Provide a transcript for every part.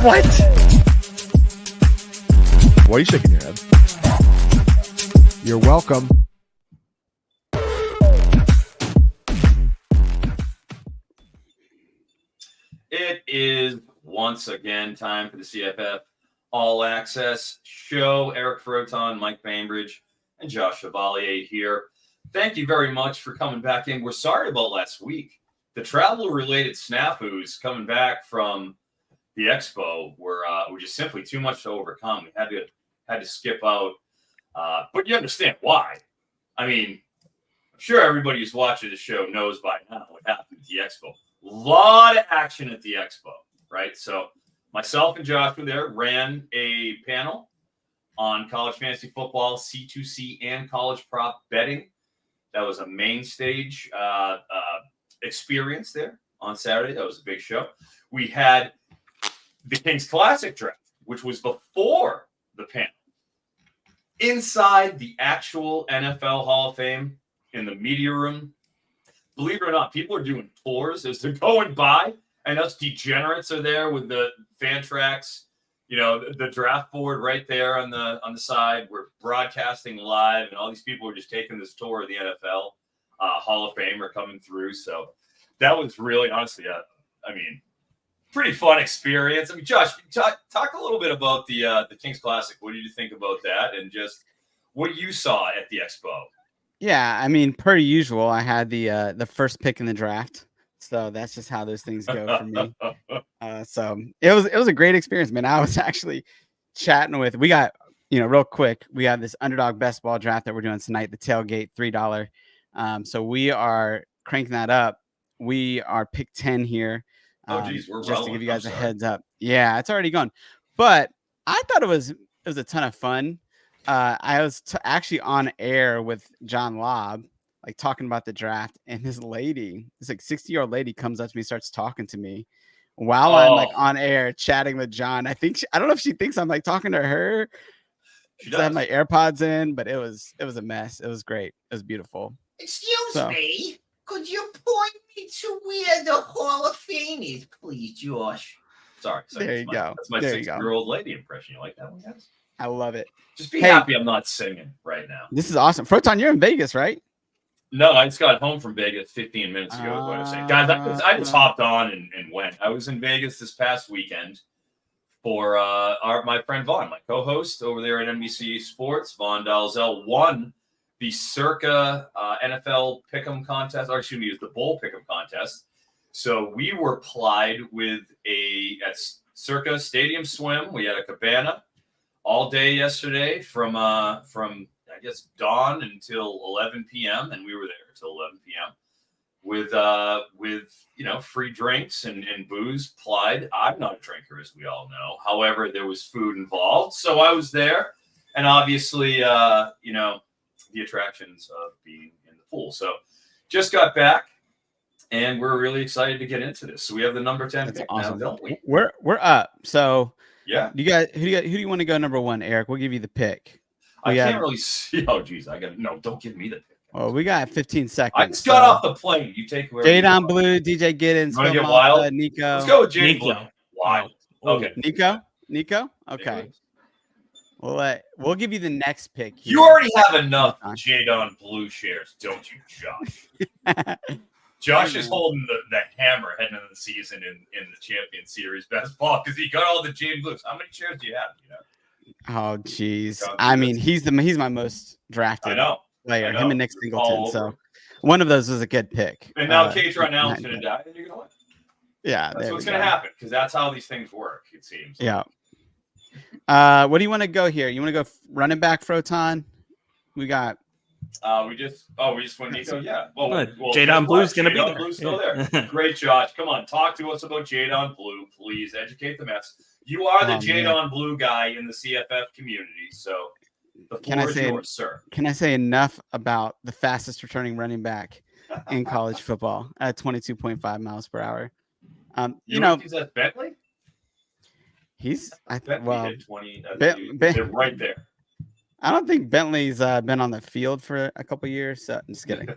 What? Why are you shaking your head? You're welcome. It is once again time for the CFF All Access Show. Eric Froton, Mike Bainbridge, and Josh Chevalier here. Thank you very much for coming back in. We're sorry about last week. The travel-related snafus coming back from the Expo were just simply too much to overcome. We had to skip out, but you understand why. I mean, I'm sure everybody who's watching the show knows by now what happened at the Expo. A lot of action at the Expo, right? So myself and Josh were there, ran a panel on college fantasy football, C2C, and college prop betting. That was a main stage experience there on Saturday. That was a big show. We had the Kings Classic draft, which was before the panel. Inside the actual NFL Hall of Fame in the media room, believe it or not, people are doing tours as they're going by, and us degenerates are there with the fan tracks, the draft board right there on the side. We're broadcasting live, and all these people are just taking this tour of the NFL Hall of Fame are coming through. So that was really, honestly, pretty fun experience. I mean, Josh, talk a little bit about the Kings Classic. What did you think about that, and just what you saw at the Expo? Yeah, I mean, per usual, I had the first pick in the draft, so that's just how those things go for me. So it was a great experience, man. I was actually chatting with. We got real quick. We have this underdog best ball draft that we're doing tonight. The tailgate $3. So we are cranking that up. We are pick 10 here. We're just to give you guys a heads up. Yeah, it's already gone, but I thought it was a ton of fun. I was actually on air with John Lobb, like talking about the draft, and this 60-year-old lady comes up to me, starts talking to me while I'm like on air chatting with John. I don't know if she thinks I'm like talking to her. I have my AirPods in, but it was a mess. It was great. It was beautiful. Excuse me. Could you point me to where the Hall of Fame is, please, Josh? Sorry. There you go. That's my 60-year-old lady impression. You like that one, guys? I love it. Just be happy I'm not singing right now. This is awesome. Froton, you're in Vegas, right? No, I just got home from Vegas 15 minutes ago. Is what I'm saying. Guys, I just hopped on and went. I was in Vegas this past weekend for my friend Vaughn, my co-host over there at NBC Sports. Vaughn Dalzell won the Circa NFL Pick'em contest, or excuse me, it was the Bowl Pick'em contest. So we were plied with at Circa Stadium Swim. We had a cabana all day yesterday from I guess dawn until 11 p.m. and we were there until 11 p.m. with free drinks and booze plied. I'm not a drinker, as we all know. However, there was food involved, so I was there, and obviously the attractions of being in the pool. So just got back, and we're really excited to get into this. So we have the number 10 pick now, don't we? We're up. So yeah. You guys, who do you want to go number 1, Eric? We'll give you the pick. Can't really see. Oh, geez, don't give me the pick. Well, we got 15 seconds. I just got off the plane. You take where Jaydon Blue, DJ Giddens, Phil get wild? Nico. Let's go with Jaydon Blue. Wild. Okay. Nico? Okay. We'll give you the next pick here. You already have enough Jaydon Blue shares, don't you, Josh? Josh is holding the hammer heading into the season in the Champion Series best ball because he got all the Jaydon Blues. How many shares do you have? Oh, geez. I mean, he's my most drafted player. Him and Nick Singleton. So one of those was a good pick. And now Katron Allen's going to die, and you're going to win. Yeah, that's what's going to happen because that's how these things work. It seems. Yeah. What do you want to go here? You want to go running back, Froton? We got. We just went Nico. Yeah. Well, Jaydon Blue's going to be there. Blue's still there. Great, Josh. Come on, talk to us about Jaydon Blue, please. Educate the mess. You are the Jaydon Blue guy in the CFF community, so the floor is yours, sir. Can I say enough about the fastest returning running back in college football at 22.5 miles per hour? He's at Bentley. He's Bentley hit 20. They're right there. I don't think Bentley's been on the field for a couple years. So I'm just kidding.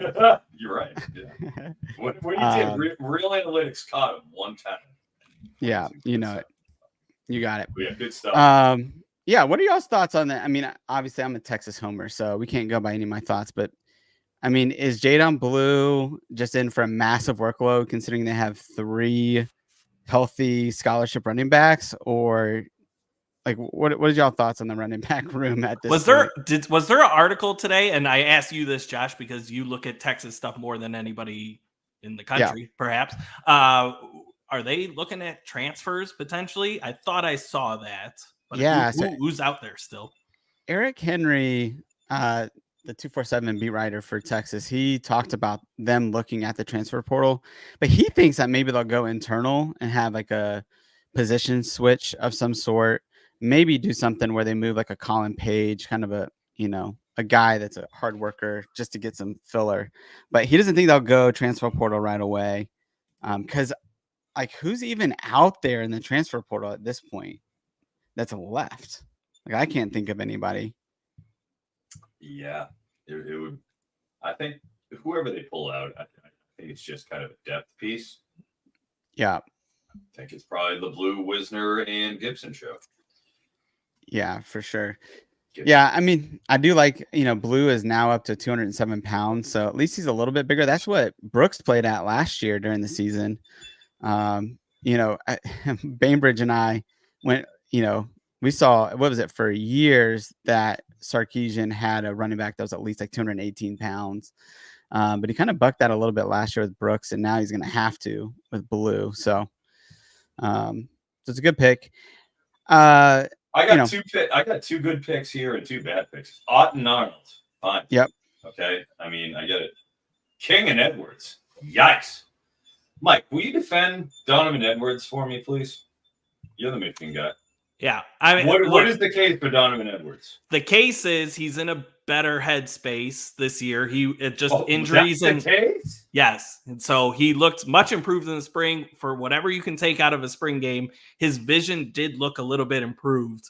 You're right. Yeah. When you did real analytics caught him 110. Yeah, you know it. You got it. Yeah, good stuff. Yeah. What are y'all's thoughts on that? I mean, obviously, I'm a Texas homer, so we can't go by any of my thoughts. But I mean, is Jaydon Blue just in for a massive workload, considering they have 3 healthy scholarship running backs, or like what is y'all thoughts on the running back room at this point? Was there an article today? And I asked you this, Josh, because you look at Texas stuff more than anybody in the country, perhaps. Are they looking at transfers potentially? I thought I saw that. But Yeah, who's out there still? Eric Henry, the 247 beat writer for Texas, he talked about them looking at the transfer portal, but he thinks that maybe they'll go internal and have like a position switch of some sort. Maybe do something where they move like a Colin Page, kind of a guy that's a hard worker just to get some filler. But he doesn't think they'll go transfer portal right away. Because like who's even out there in the transfer portal at this point that's left? Like I can't think of anybody. Yeah, it would. I think whoever they pull out, I think it's just kind of a depth piece. Yeah. I think it's probably the Blue, Wisner, and Gibson show. Yeah, for sure. Gibson. Yeah, I mean, I do like, Blue is now up to 207 pounds, so at least he's a little bit bigger. That's what Brooks played at last year during the season. Bainbridge and I went, we saw, what was it, for years that Sarkisian had a running back that was at least like 218 pounds. But he kind of bucked that a little bit last year with Brooks, and now he's going to have to with Blue. So it's a good pick. I got 2 good picks here and 2 bad picks. Ott and Arnold. Fine. Yep. Okay. I mean, I get it. King and Edwards. Yikes. Mike, will you defend Donovan Edwards for me, please? You're the Michigan guy. Yeah. I mean, what is the case for Donovan Edwards? The case is he's in a better headspace this year. Injuries that's the case? Yes. And so he looked much improved in the spring. For whatever you can take out of a spring game, his vision did look a little bit improved.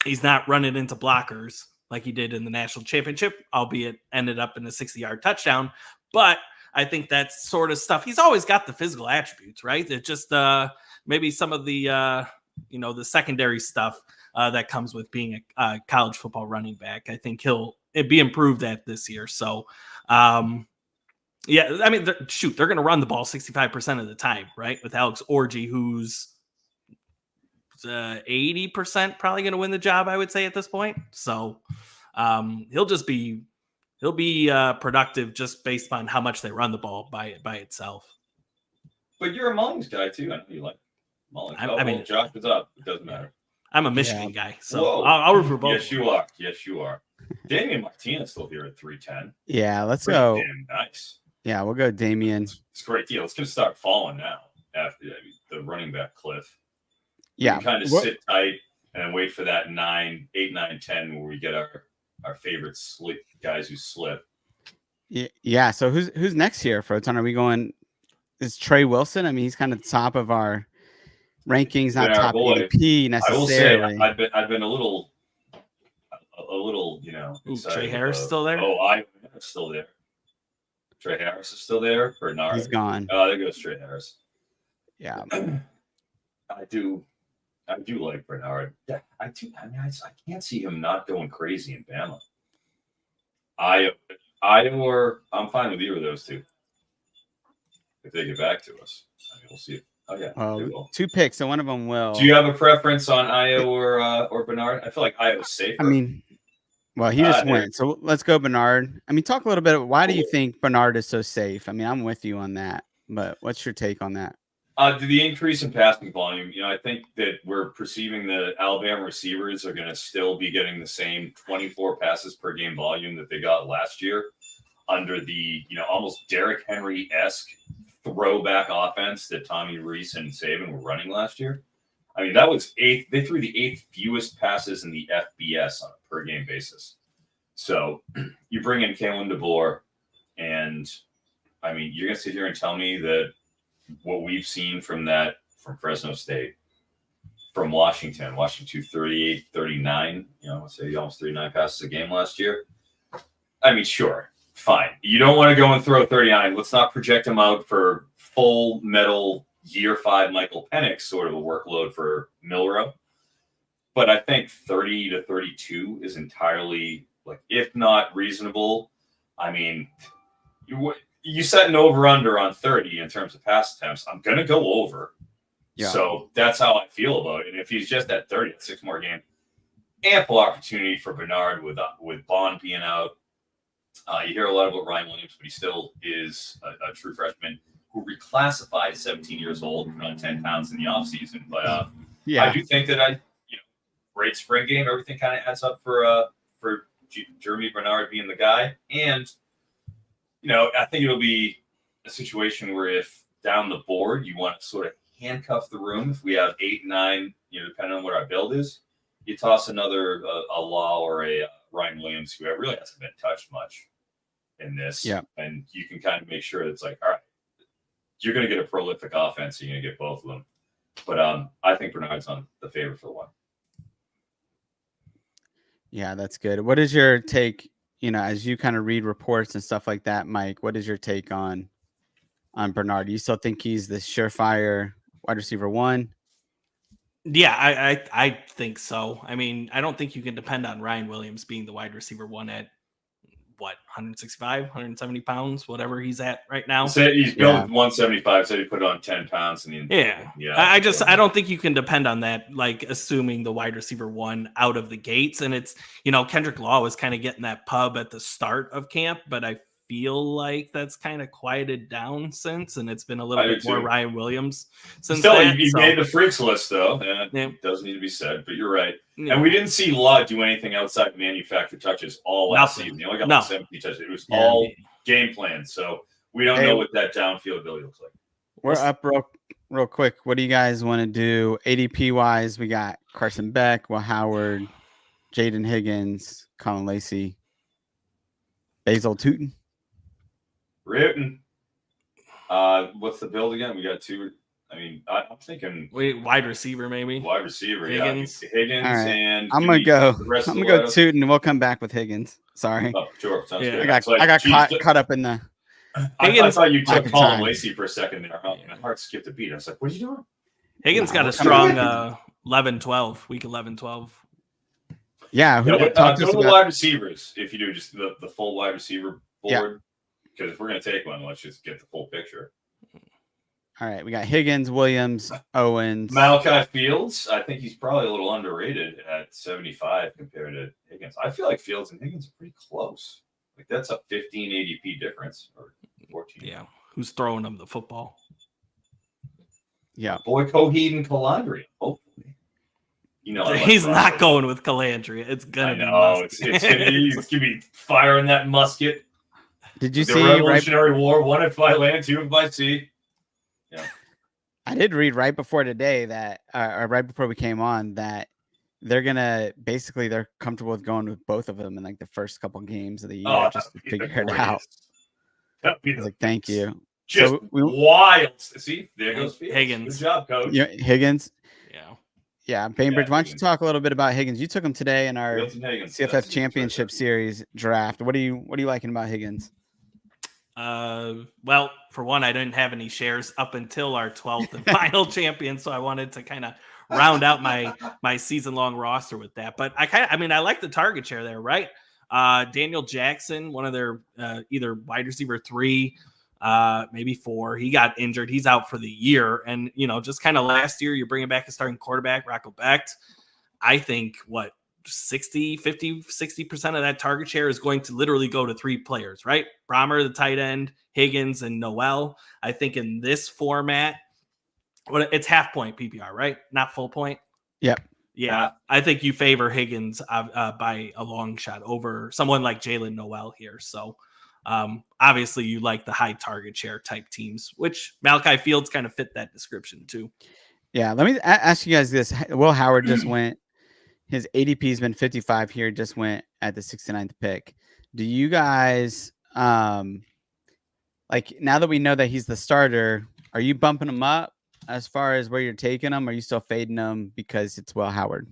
He's not running into blockers like he did in the national championship, albeit ended up in a 60-yard touchdown. But I think that's sort of stuff. He's always got the physical attributes, right? It's just maybe some of the the secondary stuff that comes with being a college football running back. I think he'll be improved at this year. So, I mean, they're going to run the ball 65% of the time, right? With Alex Orji, who's 80% probably going to win the job, I would say at this point. So he'll be productive just based on how much they run the ball by itself. But you're a Mullins guy too. I know you like Mullins. I mean, Josh is up. It doesn't matter. I'm a Michigan guy, so I'll root for both. Yes, you are. Damian Martinez still here at 310. Yeah, let's go. Damn nice. Yeah, we'll go Damian. It's a great deal. It's going to start falling now after the running back cliff. Yeah, kind of sit tight and wait for that 8, 9, 10 where we get our favorite slip guys who slip. Yeah. So who's next here, Froton? Are we going? Is Trey Wilson? I mean, he's kind of top of our rankings, not top ADP necessarily. I will say I've been a little, Trey Harris still there? Oh, I'm still there. Trey Harris is still there. Bernard, he's gone. Oh, there goes Trey Harris. Yeah, I do like Bernard. Yeah, I do. I mean, I can't see him not going crazy in Bama. I'm fine with either of those two. If they get back to us, I mean, we'll see. Oh yeah, 2 picks, so one of them will. Do you have a preference on Io or Bernard? I feel like Io's safer. I mean, well, he just went, so let's go Bernard. I mean, talk a little bit. Why do you think Bernard is so safe? I mean, I'm with you on that, but what's your take on that? The increase in passing volume, I think that we're perceiving the Alabama receivers are going to still be getting the same 24 passes per game volume that they got last year under the, almost Derrick Henry-esque throwback offense that Tommy Reese and Saban were running last year. I mean, that was 8th. They threw the 8th fewest passes in the FBS on a per game basis. So you bring in Kalen DeBoer, and I mean, you're going to sit here and tell me that what we've seen from Fresno State, from Washington 38, 39, let's say almost 39 passes a game last year. I mean, sure. Fine. You don't want to go and throw 39. Let's not project him out for full metal year 5 Michael Penix sort of a workload for Milrow. but I think 30 to 32 is entirely, like, if not reasonable. I mean, you set an over-under on 30 in terms of pass attempts. I'm going to go over. Yeah. So that's how I feel about it. And if he's just at 30, 6 more games, ample opportunity for Bernard with Bond being out. You hear a lot about Ryan Williams, but he still is a true freshman who reclassified 17 years old, put on 10 pounds in the offseason. But I do think that great spring game, everything kind of adds up for Jeremy Bernard being the guy. And, I think it'll be a situation where if down the board you want to sort of handcuff the room, if we have 8, 9, depending on what our build is, you toss another a Law or a Ryan Williams, who really hasn't been touched much in this. Yeah. And you can kind of make sure it's like, all right, you're going to get a prolific offense. So you're going to get both of them. But I think Bernard's on the favorite for the one. Yeah, that's good. What is your take, as you kind of read reports and stuff like that, Mike, what is your take on Bernard? Do you still think he's the surefire wide receiver 1? Yeah, I think so. I mean, I don't think you can depend on Ryan Williams being the wide receiver 1 at 165, 170 pounds, whatever he's at right now. So he's built 175, said he put on 10 pounds. And I don't think you can depend on that, like assuming the wide receiver 1 out of the gates. And it's, Kendrick Law was kind of getting that pub at the start of camp, but I feel like that's kind of quieted down since, and it's been a little bit more Ryan Williams since. Still, he made the freaks list though, and it does need to be said. But you're right, and we didn't see Law do anything outside manufactured touches all last season. He only got like 70 touches. It was all game plan, so we don't know what that downfield ability looks like. We're up real quick. What do you guys want to do ADP wise? We got Carson Beck, Will Howard, Jaden Higgins, Colin Lacey, Basil Tootin. Written. What's the build again? We got 2. I mean, I'm thinking wide receiver, maybe. Wide receiver, Higgins. Yeah. Higgins, right. And I'm gonna go Tootin, and we'll come back with Higgins. Sorry. Oh, sure. Sounds good. I got caught up in the. I thought you took Colin Lacey for a second there. My heart skipped a beat. I was like, "What are you doing?" Higgins got a strong 11-12, week 11-12. Yeah. Total wide receivers. If you do just the full wide receiver board. Yeah. Because if we're going to take one, let's just get the full picture. All right. We got Higgins, Williams, Owens. Malachi Fields. I think he's probably a little underrated at 75 compared to Higgins. I feel like Fields and Higgins are pretty close. Like that's a 15 ADP difference or 14. Yeah. Who's throwing them the football? Yeah. Boy, Coheed and Calandria. Hopefully. He's not going with Calandria. It's going to be. No, it's going to be firing that musket. Did you the see Revolutionary War, 1 if by land, 2 if by sea? Yeah. I did read right before today that, or right before we came on, that they're comfortable with going with both of them in like the first couple games of the year just to figure it out. I was like, thank you. Just wild. See, there goes Fields. Higgins. Good job, coach. Higgins. Yeah. Yeah, Bainbridge, why don't you talk a little bit about Higgins? You took him today in our CFF Championship Series draft. What are you liking about Higgins? Well, for one, I didn't have any shares up until our 12th and final champion, so I wanted to kind of round out my season-long roster with that. But I like the target share there, right? Daniel Jackson, one of their either wide receiver 3, maybe 4. He got injured. He's out for the year. And, just kind of last year, you're bringing back a starting quarterback, Rocco Becht. I think 60% of that target share is going to literally go to 3 players, right? Brahmer, the tight end, Higgins, and Noel. I think in this format, it's half point PPR, right? Not full point. Yep. Yeah. I think you favor Higgins by a long shot over someone like Jalen Noel here. So obviously you like the high target share type teams, which Malachi Fields kind of fit that description too. Yeah. Let me ask you guys this. Will Howard just went. His ADP has been 55 here, just went at the 69th pick. Do you guys, like now that we know that he's the starter, are you bumping him up as far as where you're taking him? Or are you still fading him because it's Will Howard?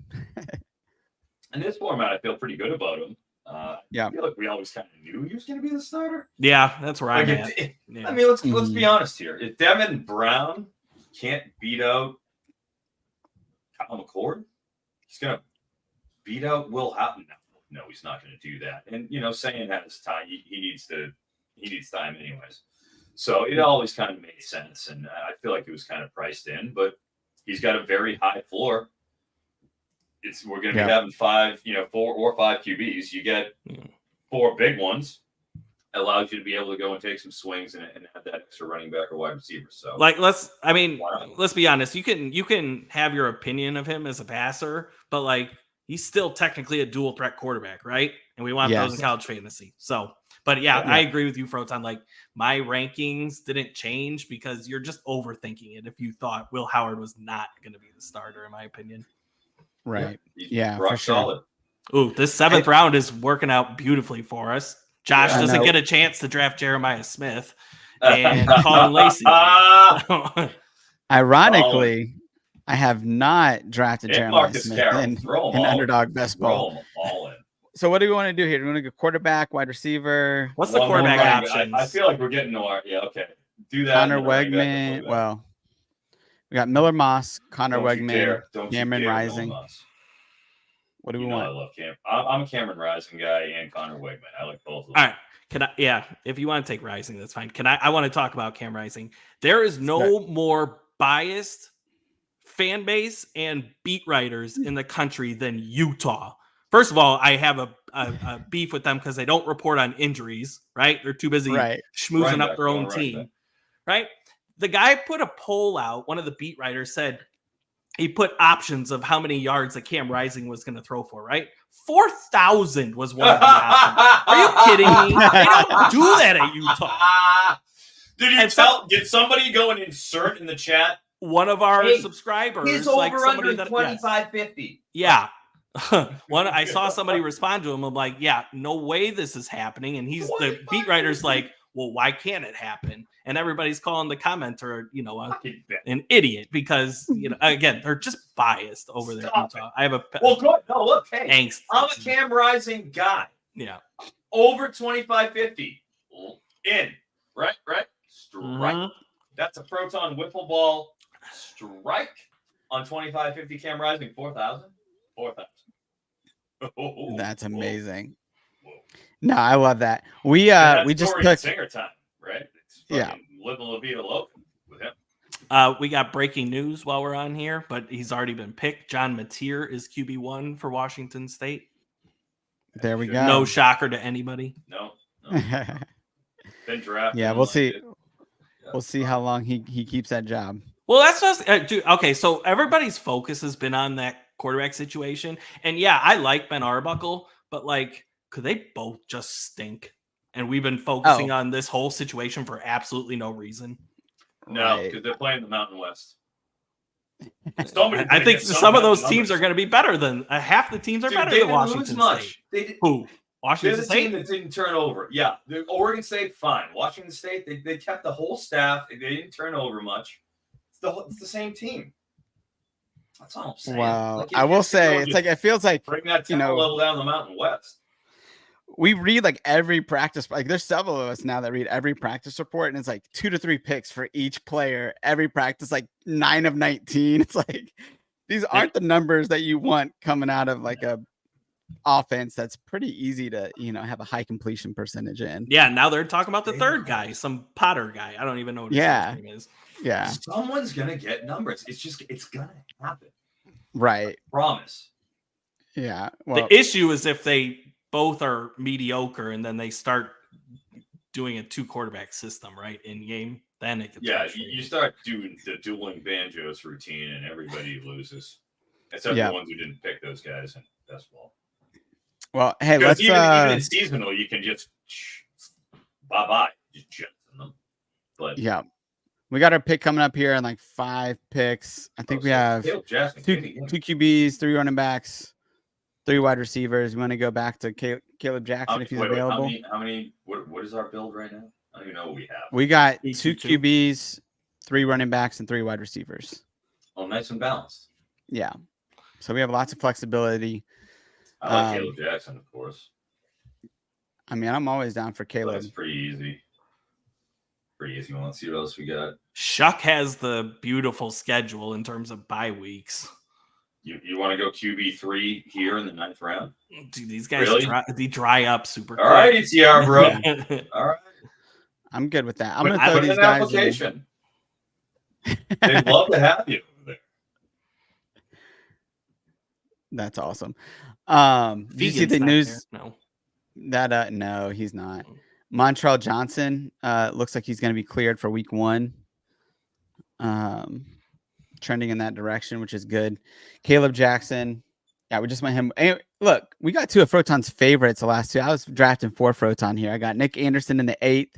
In this format, I feel pretty good about him. Yeah. I feel like we always kind of knew he was going to be the starter. Yeah, that's where I'm at. Yeah. I mean, let's be honest here. If Devin Brown can't beat out Kyle McCord, he's going to beat out Will Houghton. No, he's not going to do that. And saying that is time. He needs time anyways. So it always kind of made sense, and I feel like it was kind of priced in. But he's got a very high floor. We're going to be having 4 or 5 QBs. You get 4 big ones. Allows you to be able to go and take some swings and have that extra running back or wide receiver. So, let's be honest. You can have your opinion of him as a passer, but he's still technically a dual threat quarterback, right? And we want those in college fantasy. So, but I agree with you, Froton. My rankings didn't change because you're just overthinking it. If you thought Will Howard was not going to be the starter, in my opinion, right? Yeah, rock for sure. solid. Ooh, this 7th round is working out beautifully for us. Josh doesn't get a chance to draft Jeremiah Smith and Colin Lacey. Ironically, I have not drafted Jeremiah Marcus Smith Carroll. in underdog best ball. Throw them all in. So what do we want to do here? Do we want to go quarterback, wide receiver? What's the quarterback options? I feel like we're getting to our okay. Do that. Connor Wegman. Well, we got Miller Moss, Connor Wegman, Cameron Rising. What do we want? I love Cam. I'm a Cameron Rising guy and Connor Wegman. I like both of them. All right. Can I? Yeah. If you want to take Rising, that's fine. I want to talk about Cam Rising. There is no more biased fan base and beat writers in the country than Utah. First of all, I have a beef with them because they don't report on injuries, right? They're too busy schmoozing up their own team, right? The guy put a poll out. One of the beat writers said he put options of how many yards that Cam Rising was going to throw for, right? 4,000 was one of the options. Are you kidding me? They don't do that at Utah. Did somebody go and insert in the chat? One of our subscribers. His over-under 25-50. Yeah. I saw somebody respond to him. I'm like, yeah, no way this is happening. And the beat writer's like, well, why can't it happen? And everybody's calling the commenter, an idiot because, again, they're just biased over there in Utah. I have a good. No, look, hey, angst. I'm a Cam Rising guy. Yeah. Over 25-50. In. Right? Strike. Mm-hmm. That's a Proton Whipple Ball strike on 25-50 Cam Rising. 4,000. 4,000. That's amazing. Whoa. No, I love that. We just took singer time, right? Living La Vida Loca with him. We got breaking news while we're on here, but he's already been picked. John Mateer is QB1 for Washington State. There we go. No shocker to anybody. No. Been drafted. Yeah, we'll see. We'll see how long he keeps that job. Well, that's just dude. Okay, so everybody's focus has been on that quarterback situation, and I like Ben Arbuckle, but could they both just stink? And we've been focusing on this whole situation for absolutely no reason. No, because they're playing the Mountain West. I think some of those teams are going to be better than half the teams are better than Washington State. Who? Washington State? Team that didn't turn over. Yeah, Oregon State, fine. Washington State, they kept the whole staff. They didn't turn over much. It's the same team. That's all I'm saying. Wow. I will say, it feels like bring that talent level down the Mountain West. We read every practice. There's several of us now that read every practice report, and it's 2 to 3 picks for each player. Every practice, 9 of 19. It's these aren't the numbers that you want coming out of a offense that's pretty easy to have a high completion percentage in. Yeah, now they're talking about the third guy, some Potter guy. I don't even know what his name is. Yeah, someone's gonna get numbers. It's gonna happen. Right. I promise. Yeah. Well, the issue is if they both are mediocre and then they start doing a 2 quarterback system, right, in game, then it gets you start doing the dueling banjos routine and everybody loses, except the ones who didn't pick those guys in best ball. Well, hey, let's even in seasonal you can just bye just jettison them. But we got our pick coming up here in 5 picks. I think we have 2 QBs, 3 running backs, 3 wide receivers. We want to go back to Caleb Jackson if he's available. How many? What is our build right now? I don't even know what we have. We got 2 QBs, 3 running backs, and 3 wide receivers. Oh, nice and balanced. Yeah. So we have lots of flexibility. I like Caleb Jackson, of course. I mean, I'm always down for Caleb. That's pretty easy. Well, let's see what else we got. Shuck has the beautiful schedule in terms of bye weeks. You want to go QB3 here in the 9th round? Dude, these guys Really? dry up super quick. All right, ETR, bro. All right. I'm good with that. I'm Put going to throw in these an guys application. They'd love to have you over there. That's awesome. Did you see Vegan's the not news there. No. that no, he's not. Montrell Johnson looks like he's going to be cleared for week 1. Trending in that direction, which is good. Caleb Jackson. Yeah, we just went him. Hey, look, we got 2 of Froton's favorites the last 2. I was drafting 4 Froton here. I got Nick Anderson in the 8th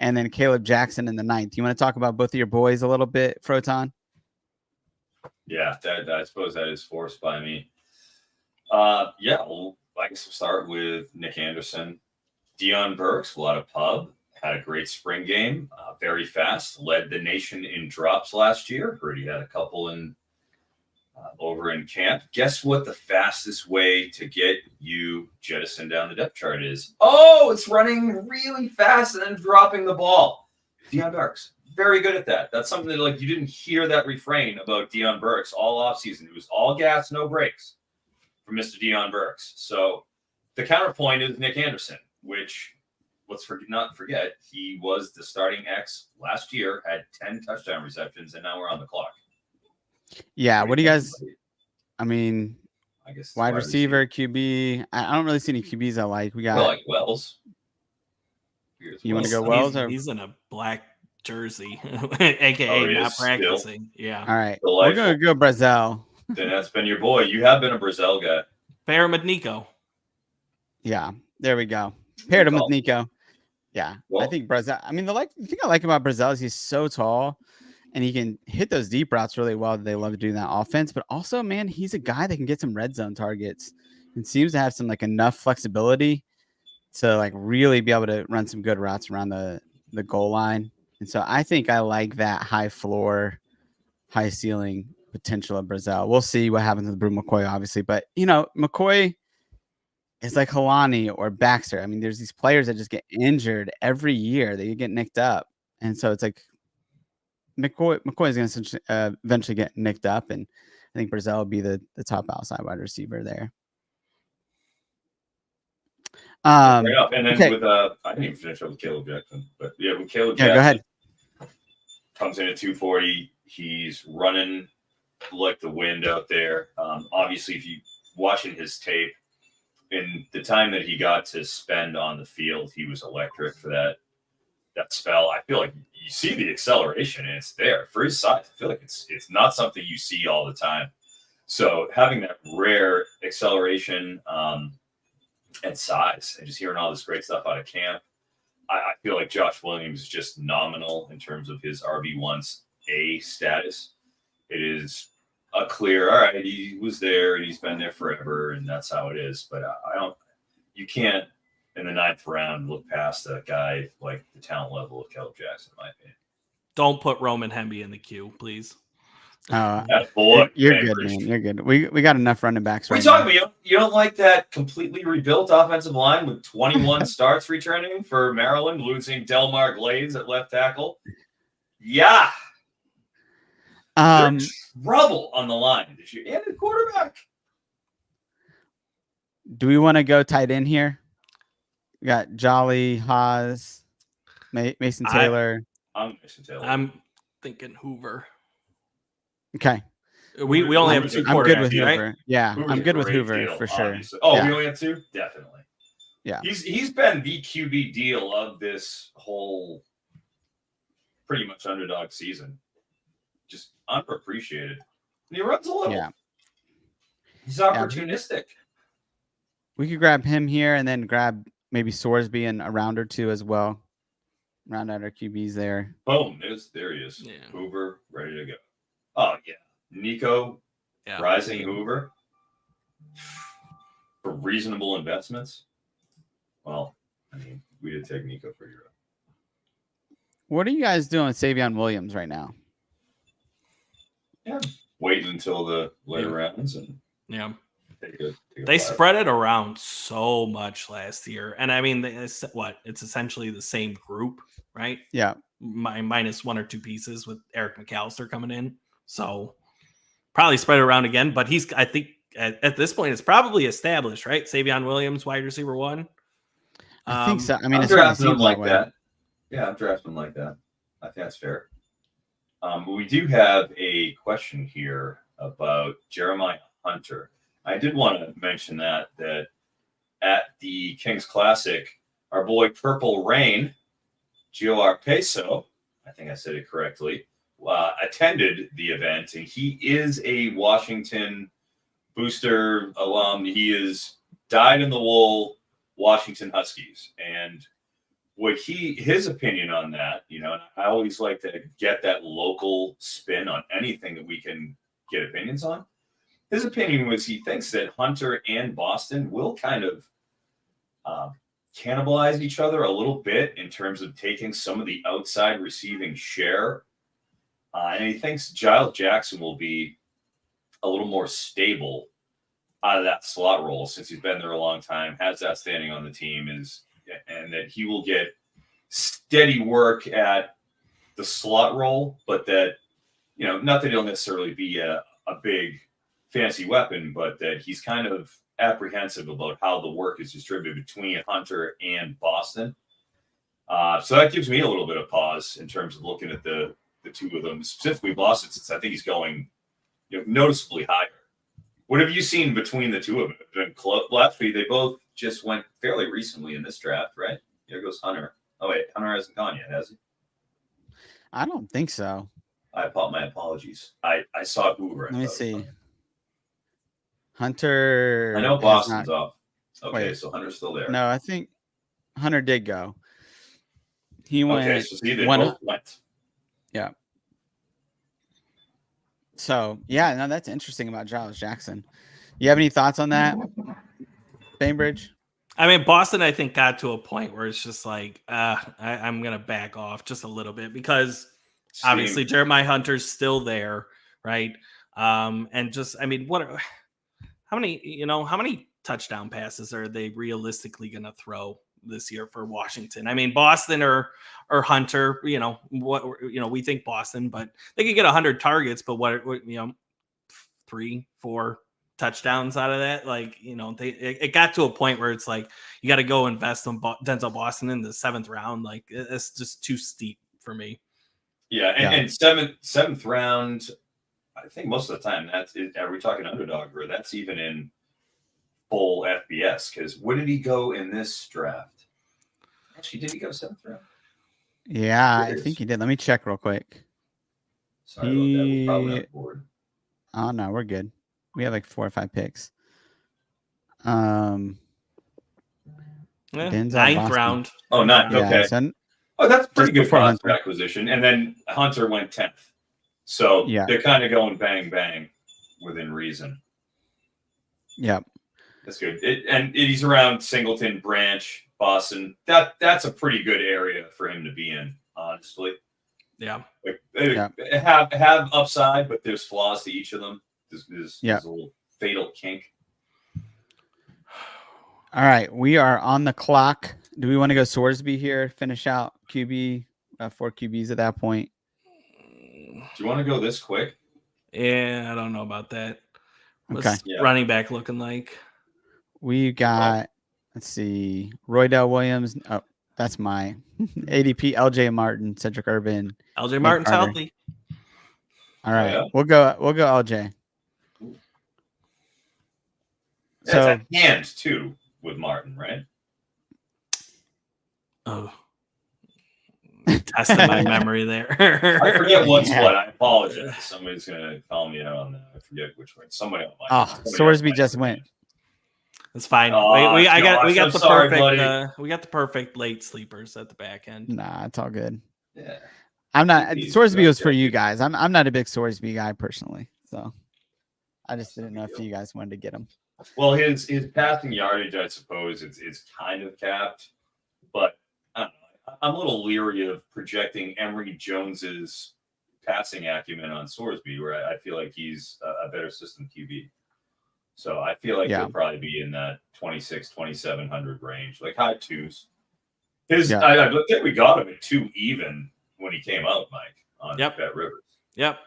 and then Caleb Jackson in the 9th. You want to talk about both of your boys a little bit, Froton? Yeah, I suppose that is forced by me. Yeah, well, I guess we'll start with Nick Anderson. Deion Burks, a lot of pub, had a great spring game, very fast, led the nation in drops last year. Heard he had a couple in over in camp. Guess what the fastest way to get you jettisoned down the depth chart is? Oh, it's running really fast and then dropping the ball. Deion Burks, very good at that. That's something that, like, you didn't hear that refrain about Deion Burks all offseason. It was all gas, no brakes for Mr. Deion Burks. So the counterpoint is Nick Anderson, which, let's not forget, he was the starting X last year, had 10 touchdown receptions, and now we're on the clock. Yeah, what do you guys? I guess wide receiver, QB. I don't really see any QBs I like. We got like Wells. You want to go Wells? He's in a black jersey, aka not practicing. Still. Yeah. All right, we're gonna go Brazel. Then that's been your boy. You have been a Brazel guy. Pair him with Nico. Yeah, there we go. Paired him with Nico. Yeah, well, I think Brazel. I mean, the thing I like about Brazel is he's so tall, and he can hit those deep routes really well. They love to do that offense, but also, man, he's a guy that can get some red zone targets and seems to have some enough flexibility to really be able to run some good routes around the goal line. And so I think I like that high floor, high ceiling potential of Brazel. We'll see what happens with Brew McCoy, obviously, but McCoy is like Kalani or Baxter. I mean, there's these players that just get injured every year. They get nicked up, and so it's like McCoy is going to eventually get nicked up, and I think Brazel will be the top outside wide receiver there. And then with I didn't even finish up with Caleb Jackson, but yeah, with Caleb Jackson, go ahead. Comes in at 240. He's running like the wind out there. Obviously, if you watching his tape, in the time that he got to spend on the field, he was electric for that spell. I feel like you see the acceleration and it's there for his size. I feel like it's not something you see all the time. So having that rare acceleration and size, and just hearing all this great stuff out of camp, I feel like Josh Williams is just nominal in terms of his RB1's A status. It is a clear, all right, he was there and he's been there forever, and that's how it is. But you can't in the 9th round look past a guy like the talent level of Caleb Jackson, in my opinion. Don't put Roman Hemby in the queue, please. You're good, man. You're good. We got enough running backs. What are you talking about? You don't like that completely rebuilt offensive line with 21 starts returning for Maryland, losing Delmar Glaze at left tackle? Yeah. Trouble on the line this year. And the quarterback. Do we want to go tight end here? We got Jolly, Haas, Mason Taylor. I'm Mason Taylor. I'm thinking Hoover. Okay. We only have 2 quarterbacks, I'm good with right? Hoover. Yeah, Hoover's I'm good with great Hoover deal, for sure. obviously. Oh, yeah. we only have 2? Definitely. Yeah. He's been the QB deal of this whole pretty much underdog season. Just underappreciated. And he runs a little. Yeah. He's opportunistic. We could grab him here and then grab maybe Sorsby in a round or 2 as well. Round out our QBs there. Boom. There he is. Yeah. Hoover, ready to go. Oh, yeah. Nico, rising Hoover. For reasonable investments. Well, I mean, we did take Nico for Euro. What are you guys doing with Savion Williams right now? Yeah. Waiting until the later rounds and take they spread it around so much last year. And I mean, it's essentially the same group, right? Yeah. Minus 1 or 2 pieces with Eric McAllister coming in. So probably spread it around again. But I think at this point, it's probably established, right? Savion Williams, wide receiver 1. I think so. I mean, I'm it certainly drafting him seems like that way. that. Yeah, I'm drafting him like that. I think that's fair. But we do have a question here about Jeremiah Hunter. I did want to mention that at the Kings Classic, our boy Purple Rain, Gio Peso, I think I said it correctly, attended the event, and he is a Washington booster alum. He is dyed-in-the-wool Washington Huskies, and his opinion on that, and I always like to get that local spin on anything that we can get opinions on. His opinion was he thinks that Hunter and Boston will kind of cannibalize each other a little bit in terms of taking some of the outside receiving share. And he thinks Giles Jackson will be a little more stable out of that slot role since he's been there a long time, has that standing on the team, and that he will get steady work at the slot role, but that, not that he'll necessarily be a big fantasy weapon, but that he's kind of apprehensive about how the work is distributed between Hunter and Boston. So that gives me a little bit of pause in terms of looking at the two of them, specifically Boston, since I think he's going noticeably higher. What have you seen between the two of them? Last week, they both just went fairly recently in this draft, right? Here goes Hunter. Oh, wait, Hunter hasn't gone yet, has he? I don't think so. My apologies. I saw Hoover. Let me see. Hunter. I know Boston's off. Okay, wait. so Hunter's still there. No, I think Hunter did go. He went. Okay, so see, they both went. Yeah. So, yeah, no, that's interesting about Giles Jackson. You have any thoughts on that, Bainbridge? I mean, Boston, I think, got to a point where it's just like, I'm going to back off just a little bit because obviously Jeremiah Hunter's still there, right? And just, I mean, how many touchdown passes are they realistically going to throw this year for Washington? I mean, Boston or Hunter, we think Boston, but they could get 100 targets, but 3-4 touchdowns out of that. Like, it got to a point where it's like, you got to go invest in Denzel Boston in the 7th round. Like, it's just too steep for me. Yeah. And seventh round, I think most of the time are we talking underdog, or that's even in full FBS? Because what did he go in this draft? Actually, did he go 7th round? Yeah, I think he did. Let me check real quick. Sorry about that. We're probably on board. Oh no, we're good. We have like 4 or 5 picks. 9th round. Oh, not okay. So, that's pretty good for Hunter acquisition. And then Hunter went 10th. So they're kind of going bang, bang within reason. Yep. That's good. And he's around Singleton, Branch, Boston. That's a pretty good area for him to be in, honestly. Yeah. Have upside, but there's flaws to each of them. There's a little fatal kink. All right. We are on the clock. Do we want to go Sorsby here? Finish out QB, 4 QBs at that point. Do you want to go this quick? Yeah, I don't know about that. What's Okay. running back looking like? We got, let's see, Roydell Williams. Oh, that's my ADP. LJ Martin, Cedric Urban. LJ Martin's Carter. healthy. All right. Yeah. We'll go LJ. That's a hand too with Martin, right? Oh. Testing my memory there. I forget what's what. I apologize. Somebody's gonna call me out on that. I forget which one. Somebody on my Sorsby just went. It's fine. Oh, we got the perfect perfect late sleepers at the back end. Nah, it's all good. Yeah. I'm not. Sorsby was for you guys. I'm not a big Sorsby guy personally, so I just didn't know if you guys wanted to get him. Well, his passing yardage, I suppose, is kind of capped, but I don't know. I'm a little leery of projecting Emory Jones's passing acumen on Sorsby, where I feel like he's a better system QB. So I feel like he'll probably be in that 2,700 range, like high 2s. I think we got him at 2 even when he came out, Mike, on Bet Rivers. Yep.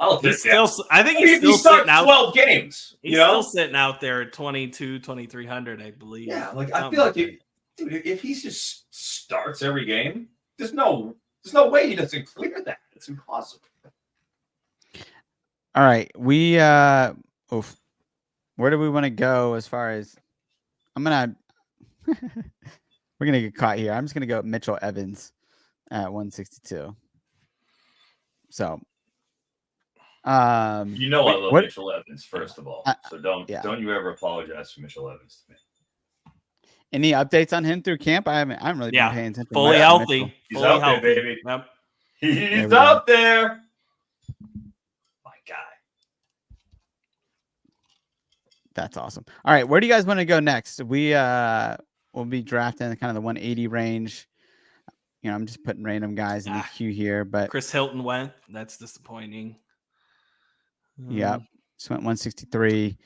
I'll He's yeah. still. I think He he's still starts sitting out. 12 games. He's You know, still sitting out there at 2,300, I believe. yeah. Like I Something feel like, that. dude, if he just starts every game, there's no way he doesn't clear that. It's impossible. All right. Where do we want to go as far as we're gonna get caught here. I'm just gonna go Mitchell Evans at 162. So You know I love Mitchell Evans, first of all. So don't you ever apologize for Mitchell Evans to me. any updates on him through camp? I haven't really been paying attention. Fully much to healthy. Mitchell. He's Fully out healthy. there, baby. Yep. He's out there. My guy. That's awesome. All right, where do you guys want to go next? We'll be drafting kind of the 180 range. You know, I'm just putting random guys in the queue here, but Chris Hilton went. That's disappointing. yeah, just went 163.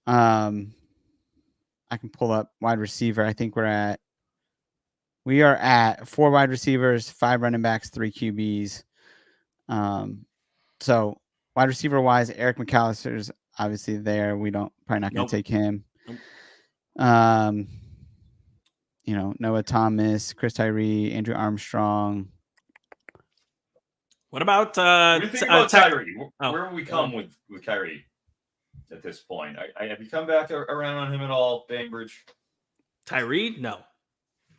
I can pull up wide receiver. I think we are at 4 wide receivers, 5 running backs, 3 QBs. So wide receiver wise, Eric McAllister's obviously there. Probably not going to take him. Nope. You know, Noah Thomas, Chris Tyree, Andrew Armstrong. What about What do you think about Tyree? Oh, Where will we come with Kyrie at this point? Have you come back around on him at all, Bainbridge? Tyree? No.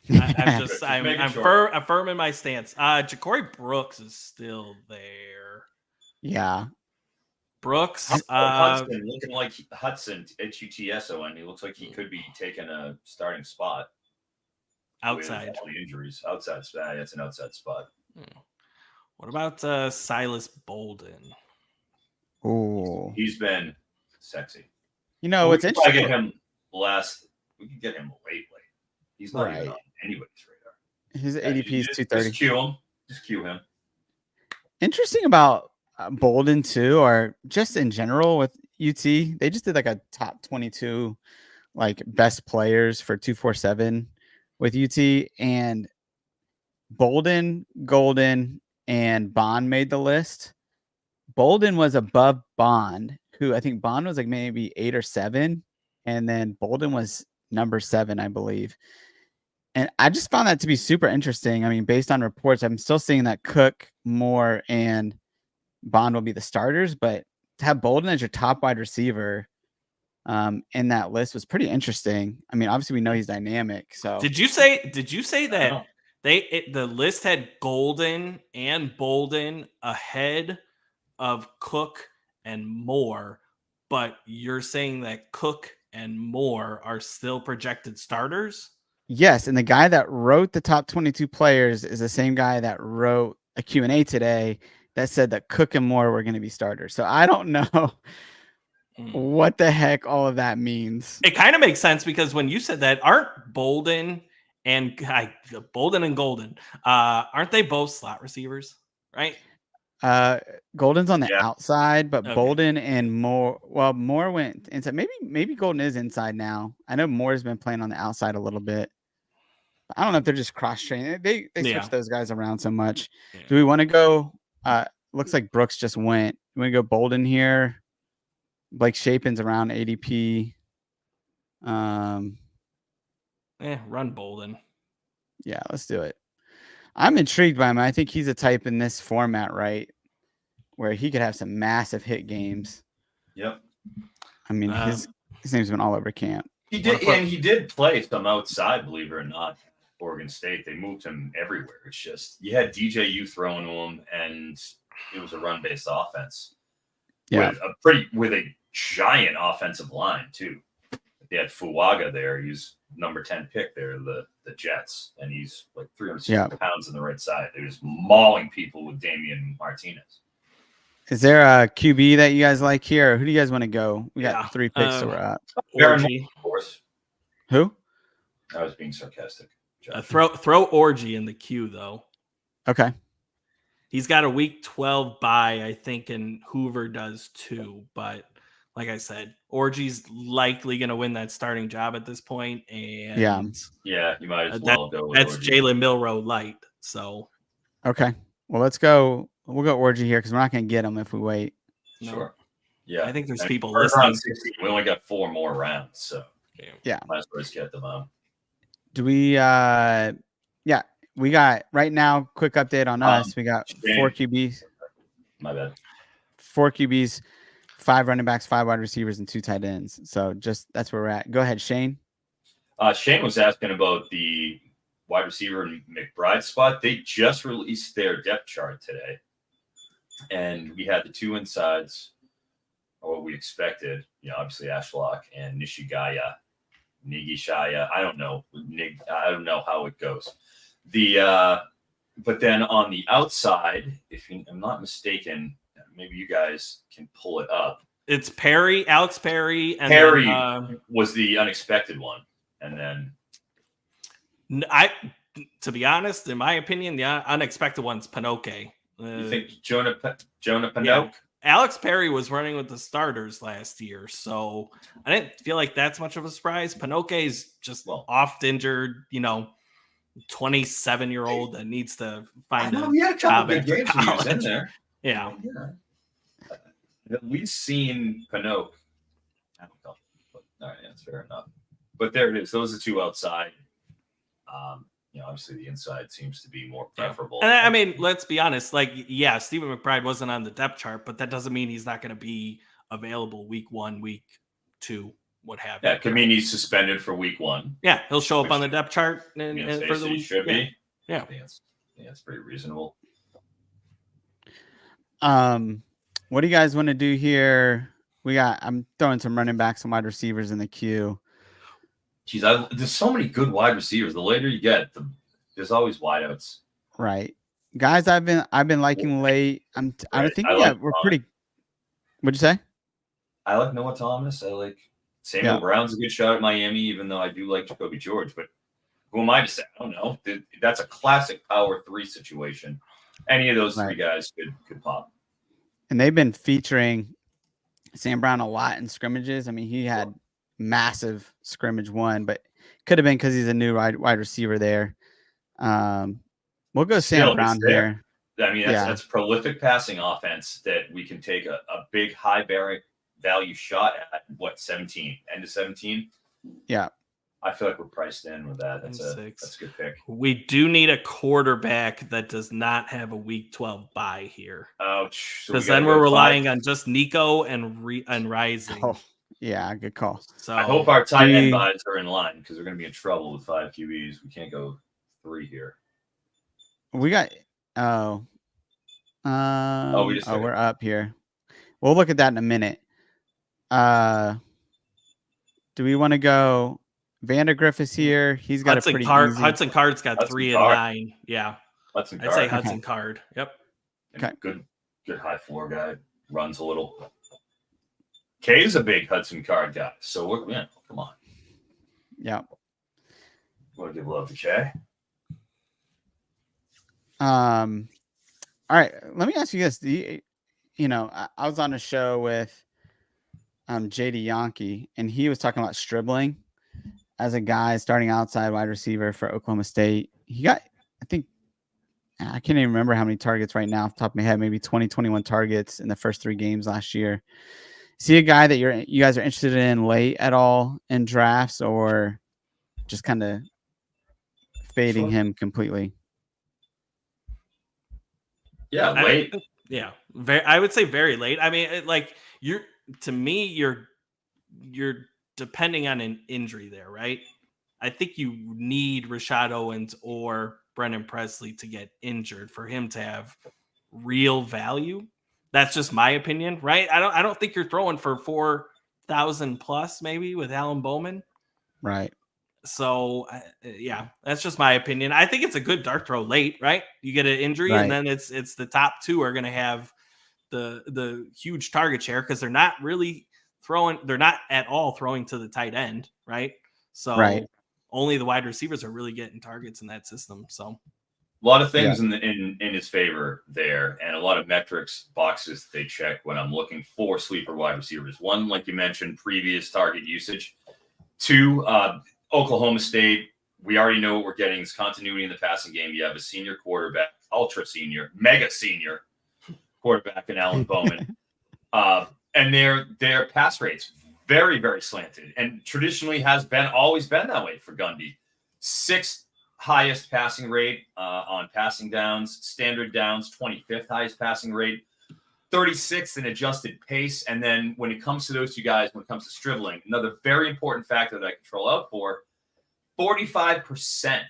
I'm making sure. firm in my stance. Ja'Cory Brooks is still there. Yeah. Brooks. Hudson looking like Hudson, Hutson. He looks like he could be taking a starting spot. Outside. With all the injuries. Outside spot. That's an outside spot. What about Silas Bolden? Oh, He's been sexy. You know, what's interesting. We could get him late. He's not even on anybody's radar. His ADP is 230. Just cue him. Interesting about Bolden too, or just in general with UT. They just did like a top 22 like best players for 247 with UT, and Bolden, Golden, and Bond made the list. Bolden was above Bond, who I think Bond was like maybe 8 or 7, and then Bolden was number 7, I believe. And I just found that to be super interesting. I mean, based on reports, I'm still seeing that Cook, Moore, and Bond will be the starters, but to have Bolden as your top wide receiver in that list was pretty interesting. I mean, obviously we know he's dynamic. So Did you say that the list had Golden and Bolden ahead of Cook and Moore, but you're saying that Cook and Moore are still projected starters? Yes, and the guy that wrote the top 22 players is the same guy that wrote a Q&A today that said that Cook and Moore were going to be starters. So I don't know what the heck all of that means. It kind of makes sense because when you said that, aren't Bolden and Golden, aren't they both slot receivers, right? Golden's on the outside, but Okay. Bolden and Moore, Moore went inside. Maybe Golden is inside now. I know Moore's been playing on the outside a little bit. I don't know if they're just cross-training. They switch those guys around so much. Yeah. Do we want to go? Looks like Brooks just went. We want to go Bolden here. Blake Shapen's around ADP. Run Bolden. Yeah, let's do it. I'm intrigued by him. I think he's a type in this format, right, where he could have some massive hit games. Yep. I mean, his name's been all over camp. He did play some outside, believe it or not. Oregon State, they moved him everywhere. It's just you had DJU throwing to him, and it was a run-based offense. Yeah, with a giant offensive line too. They had Fuaga there. He's number 10 pick there, the Jets, and he's like 360 pounds on the right side. They're just mauling people with Damian Martinez. Is there a QB that you guys like here? Who do you guys want to go? We got 3 picks, so we're up. Orgy. Of course. Who? I was being sarcastic. Throw Orgy in the queue, though. Okay. He's got a week 12 bye, I think, and Hoover does too. But like I said, Orgy's likely going to win that starting job at this point. And yeah, you might as well go with That's Orgy. Jalen Milroe light. So okay. Well, let's go We'll go orgy here because we're not going to get them if we wait. No. Sure. Yeah. I think there's And people we're listening. around 16. We only got 4 more rounds, so Yeah. might as well just get them out. Do we? Yeah, we got right now. Quick update on us. We got Shane. 4 QBs, My bad. 4 QBs, 5 running backs, 5 wide receivers, and 2 tight ends. So that's where we're at. Go ahead, Shane. Shane was asking about the wide receiver and McBride spot. They just released their depth chart today, and we had the 2 insides, or what we expected. Obviously Ashlock and Nigishaya. I don't know. I don't know how it goes. But then on the outside, if I'm not mistaken, maybe you guys can pull it up. It's Perry, Alex Perry, and Perry then, was the unexpected one, and then to be honest, in my opinion, the unexpected one's Pinoque. you think Jonah Pinoque? Yeah. Alex Perry was running with the starters last year, so I didn't feel like that's much of a surprise. Pinoque is just oft injured, 27-year-old that needs to find we had a couple job big games when he was in college. there. Yeah. We've seen Pinoque. I don't know. But, all right, that's fair enough. But there it is. Those are 2 outside. Obviously the inside seems to be more preferable. And I mean, let's be honest. Stephen McBride wasn't on the depth chart, but that doesn't mean he's not going to be available week 1, week 2, what have you. Yeah, it could mean he's suspended for week 1. Yeah, he'll show up on the depth chart and for the he week. should be. Yeah. I think that's pretty reasonable. What do you guys want to do here? I'm throwing some running backs and wide receivers in the queue. Jeez, there's so many good wide receivers. The later you get, there's always wideouts. Right, guys. I've been liking late. I think we're pretty. What'd you say? I like Noah Thomas. I like Samuel Brown's a good shot at Miami, even though I do like Jacoby George. But who am I to say? I don't know. That's a classic power 3 situation. Any of those 3 guys could pop. And they've been featuring Sam Brown a lot in scrimmages. I mean, he had massive scrimmage 1, but could have been because he's a new wide receiver there. We'll go Sam Brown here. I mean, that's prolific passing offense that we can take a big high value shot at 17, end of 17. Yeah. I feel like we're priced in with that. That's a good pick. We do need a quarterback that does not have a week 12 bye here. Ouch. Because then we're relying on just Nico and Rising. Oh, yeah, good call. So I hope our tight end buys are in line because we're going to be in trouble with 5 QBs. We can't go 3 here. We got we're up here. We'll look at that in a minute. Do we want to go Vandergriff is here? He's got Hudson a pretty Card. easy... Hudson Card's got 3 and 9. Yeah. I'd say Hudson Card. Yep. Okay. Good high floor guy. Runs a little. Kay is a big Hudson Card guy. So come on. Yeah. Want to give love to Kay? All right. Let me ask you this. I was on a show with JD Yankee, and he was talking about Stribling as a guy starting outside wide receiver for Oklahoma State. He got, I think, I can't even remember how many targets right now off the top of my head, maybe 20, 21 targets in the first 3 games last year. Is he a guy that you guys are interested in late at all in drafts, or just kind of fading him completely? Yeah, late. I would say very late. I mean, you're depending on an injury there, right? I think you need Rashad Owens or Brendan Presley to get injured for him to have real value. That's just my opinion, right? I don't think you're throwing for 4,000 plus maybe with Alan Bowman. Right. So that's just my opinion. I think it's a good dart throw late, right? You get an injury and then it's the top 2 are going to have the huge target share because they're not at all throwing to the tight end, right? So only the wide receivers are really getting targets in that system. So a lot of things in his favor there, and a lot of metrics boxes they check when I'm looking for sleeper wide receivers. 1, like you mentioned, previous target usage. 2, Oklahoma State. We already know what we're getting is continuity in the passing game. You have a senior quarterback, ultra senior, mega senior, quarterback in Alan Bowman. And their pass rates very, very slanted, and traditionally always been that way for Gundy. 6th highest passing rate on passing downs, standard downs, 25th highest passing rate, 36th in adjusted pace. And then when it comes to those two guys, when it comes to dribbling, another very important factor that I control out for, 45%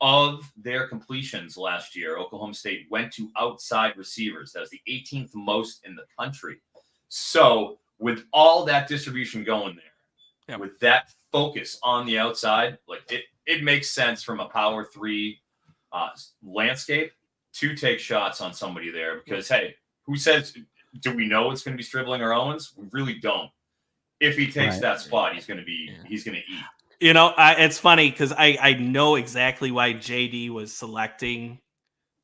of their completions last year, Oklahoma State went to outside receivers. That was the 18th most in the country. So with all that distribution going there, with that focus on the outside, like it makes sense from a power 3 landscape to take shots on somebody there, because, hey, who says, do we know it's going to be Stribling or Owens? We really don't. If he takes that spot, he's going to eat. You know, it's funny because I know exactly why JD was selecting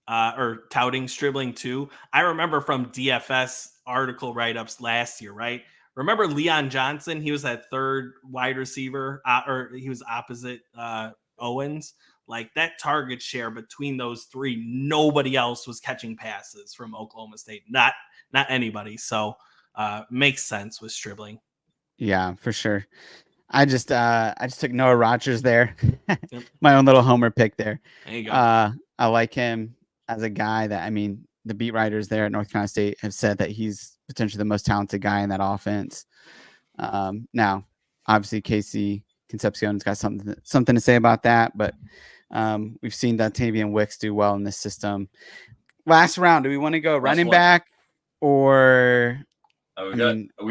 or touting Stribling too. I remember from DFS article write-ups last year, right? Remember Leon Johnson? He was that third wide receiver, or he was opposite Owens. Like that target share between those three, nobody else was catching passes from Oklahoma State. Not anybody. So makes sense with Stribling. Yeah, for sure. I just took Noah Rogers there. My own little homer pick there. There you go. I like him as a guy that, I mean, the beat writers there at North Carolina State have said that he's potentially the most talented guy in that offense. Now, obviously, Casey Concepcion's got something to say about that, but we've seen Dontavian Wicks do well in this system. Last round, do we want to go running back or? We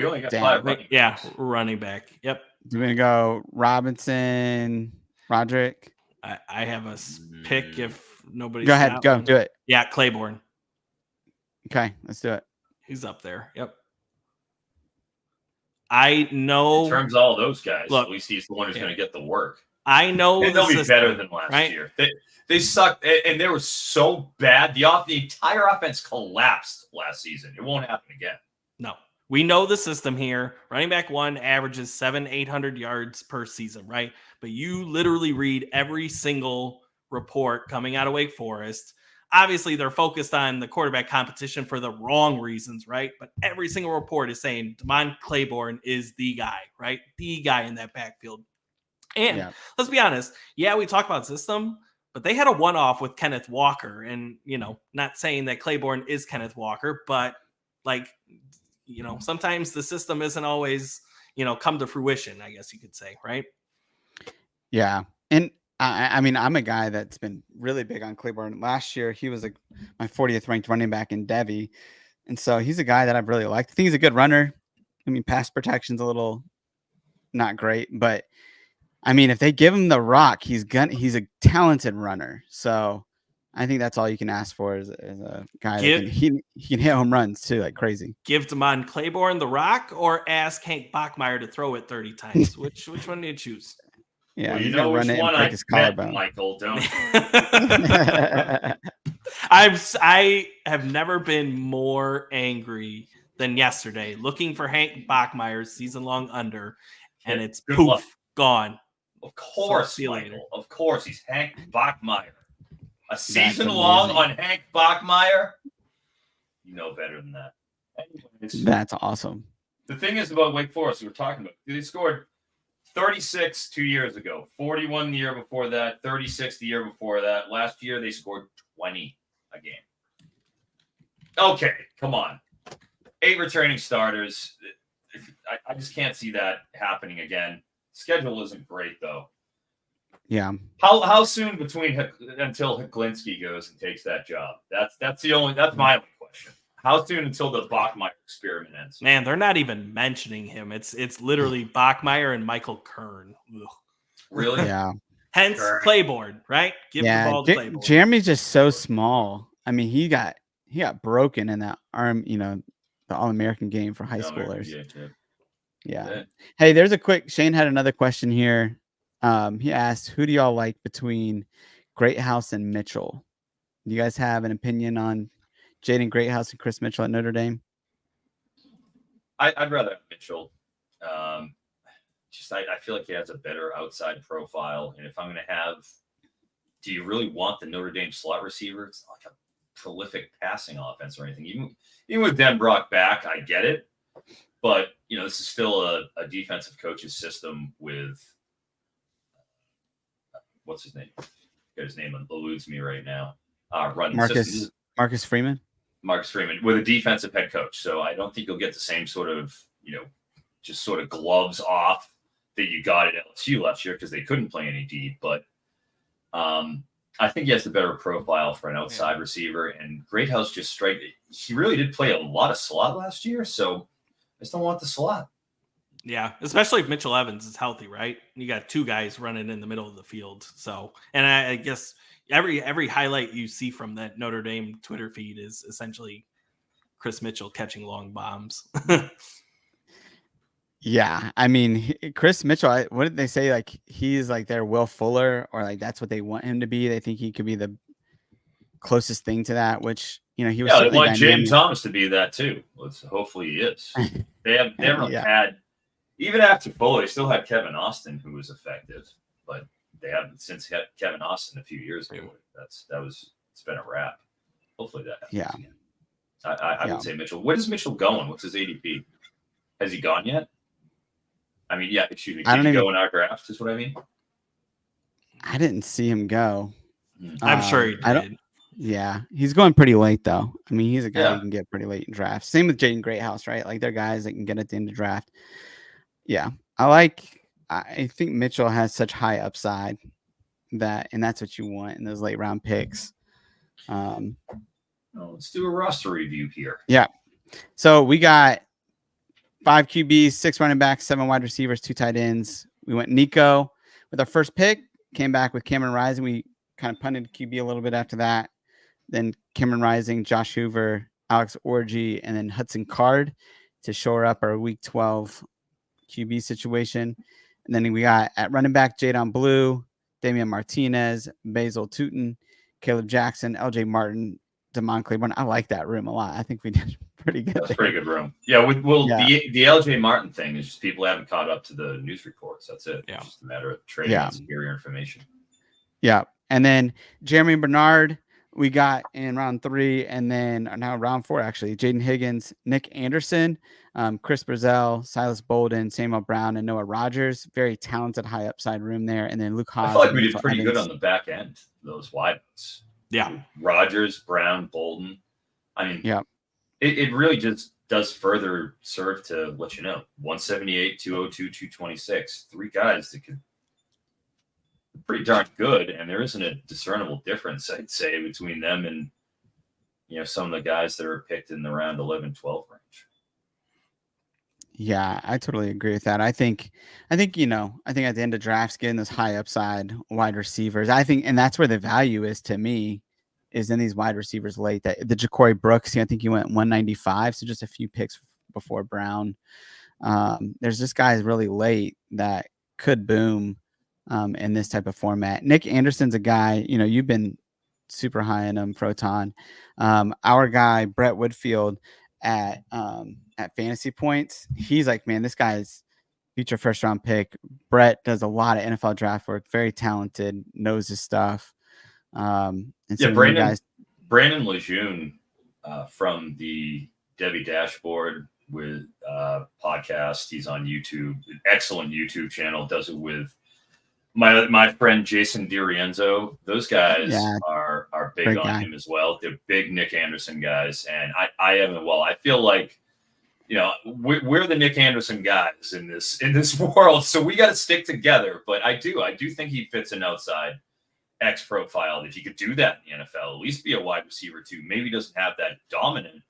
only got 5 running. Yeah, running back. Yep. Do we want to go Robinson, Roderick? I have a pick if nobody's. Go ahead, go do it. Yeah, Claiborne. Okay, let's do it. He's up there. Yep. I know. In terms of all those guys, look, at least he's the one who's going to get the work. I know and they'll be better than last year. They sucked, and they were so bad. The entire offense collapsed last season. It won't happen again. No. We know the system here. Running back 1 averages 700-800 yards per season, right? But you literally read every single report coming out of Wake Forest. Obviously, they're focused on the quarterback competition for the wrong reasons, right? But every single report is saying Damon Claiborne is the guy, right? The guy in that backfield. And let's be honest. Yeah, we talk about system, but they had a one-off with Kenneth Walker. And, not saying that Claiborne is Kenneth Walker, but sometimes the system isn't always, come to fruition, I guess you could say, right? Yeah. And I mean, I'm a guy that's been really big on Claiborne. Last year, he was my 40th ranked running back in Devy. And so he's a guy that I've really liked. I think he's a good runner. I mean, pass protection's a little not great, but I mean, if they give him the rock, he's a talented runner. So I think that's all you can ask for is a guy that he can hit home runs too, like crazy. Give Damon Claiborne the rock or ask Hank Bachmeier to throw it 30 times. Which one do you choose? Yeah, well, you know which one I bet, Michael, don't you? I have never been more angry than yesterday looking for Hank Bachmeier's season-long under, and it's gone. Of course, Michael. Of course, he's Hank Bachmeier. A season long on Hank Bachmeier? You know better than that. Anyways, that's awesome. The thing is about Wake Forest, we were talking about, they scored 36 2 years ago, 41 the year before that, 36 the year before that. Last year, they scored 20 a game. Okay, come on. 8 returning starters. I just can't see that happening again. Schedule isn't great, though. Yeah. How soon until Heklinski goes and takes that job? That's my only question. How soon until the Bachmeier experiment ends? Man, they're not even mentioning him. It's literally Bachmeier and Michael Kern. Ugh. Really? Yeah. Hence Claiborne, right? Give the ball to Claiborne. Jeremy's just so small. I mean, he got broken in that arm, the All-American game for high schoolers. Yeah. Hey, there's Shane had another question here. He asked, who do y'all like between Greathouse and Mitchell? Do you guys have an opinion on Jaden Greathouse and Chris Mitchell at Notre Dame? I'd rather have Mitchell. I feel like he has a better outside profile. And if I'm going to have, do you really want the Notre Dame slot receiver? It's like prolific passing offense or anything. Even with Dan Brock back, I get it. But, this is still a defensive coach's system with what's his name? His name eludes me right now. Running system. Marcus Freeman. Marcus Freeman with a defensive head coach. So I don't think you'll get the same sort of, just sort of gloves off that you got at LSU last year because they couldn't play any D. But I think he has the better profile for an outside receiver. And Greathouse he really did play a lot of slot last year. So I just don't want the slot. Yeah, especially if Mitchell Evans is healthy, right? You got two guys running in the middle of the field. So, and I guess every highlight you see from that Notre Dame Twitter feed is essentially Chris Mitchell catching long bombs. Yeah, I mean, Chris Mitchell, what did they say? Like, he's like their Will Fuller, or like that's what they want him to be. They think he could be the closest thing to that, which, he was. Yeah, they want Jaden Thomas to be that too. Hopefully he is. They haven't had, even after Fuller, they still had Kevin Austin, who was effective, but they haven't since had Kevin Austin a few years ago. It's been a wrap. Hopefully that happens again. I would say Mitchell. Where is Mitchell going? What's his ADP? Has he gone yet? I mean, yeah, excuse me. Did he go in our draft? Is what I mean. I didn't see him go. I'm sure he did. Yeah, he's going pretty late though. I mean, he's a guy who can get pretty late in drafts. Same with Jaden Greathouse, right? Like they're guys that can get at the end of draft. Yeah, I think Mitchell has such high upside and that's what you want in those late round picks. Let's do a roster review here. Yeah. So we got 5 QBs, 6 running backs, 7 wide receivers, 2 tight ends. We went Nico with our first pick, came back with Cameron Rising. We kind of punted QB a little bit after that. Then Cameron Rising, Josh Hoover, Alex Orji, and then Hudson Card to shore up our week 12 QB situation. And then we got at running back, Jaydon Blue, Damian Martinez, Basil Tootin, Caleb Jackson, LJ Martin, Damon Claiborne. I like that room a lot. I think we did pretty good. That's a pretty good room. Yeah. The LJ Martin thing is just people haven't caught up to the news reports. That's it. Yeah. It's just a matter of trading superior information. Yeah. And then Jeremy Bernard, we got in round 3, and then now round 4, actually, Jaden Higgins, Nick Anderson, Chris Brazell, Silas Bolden, Samuel Brown, and Noah Rogers. Very talented, high upside room there. And then Luke Haas. I feel like we did pretty good on the back end, those wide ones. Yeah. Rogers, Brown, Bolden. I mean, it really just does further serve to let you know 178, 202, 226. 3 guys that could pretty darn good, and there isn't a discernible difference, I'd say, between them and some of the guys that are picked in the round 11, 12 range. Yeah, I totally agree with that. I think at the end of drafts, getting those high upside wide receivers, I think, and that's where the value is to me, is in these wide receivers late. The Ja'Cory Brooks, I think he went 195, so just a few picks before Brown. There's just guys really late that could boom in this type of format. Nick Anderson's a guy, you've been super high in him, Proton. Our guy, Brett Woodfield at FantasyPoints, he's like, man, this guy's future first round pick. Brett does a lot of NFL draft work, very talented, knows his stuff. Brandon Lejeune from the Debbie Dashboard with podcast. He's on YouTube, excellent YouTube channel, does it with my friend Jason DiRienzo. Those guys are big Great on guy. him as well. They're big Nick Anderson guys, and I feel like we're the Nick Anderson guys in this world, so we got to stick together. But I do think he fits an outside X profile that he could do that in the NFL, at least be a wide receiver 2. Maybe doesn't have that dominant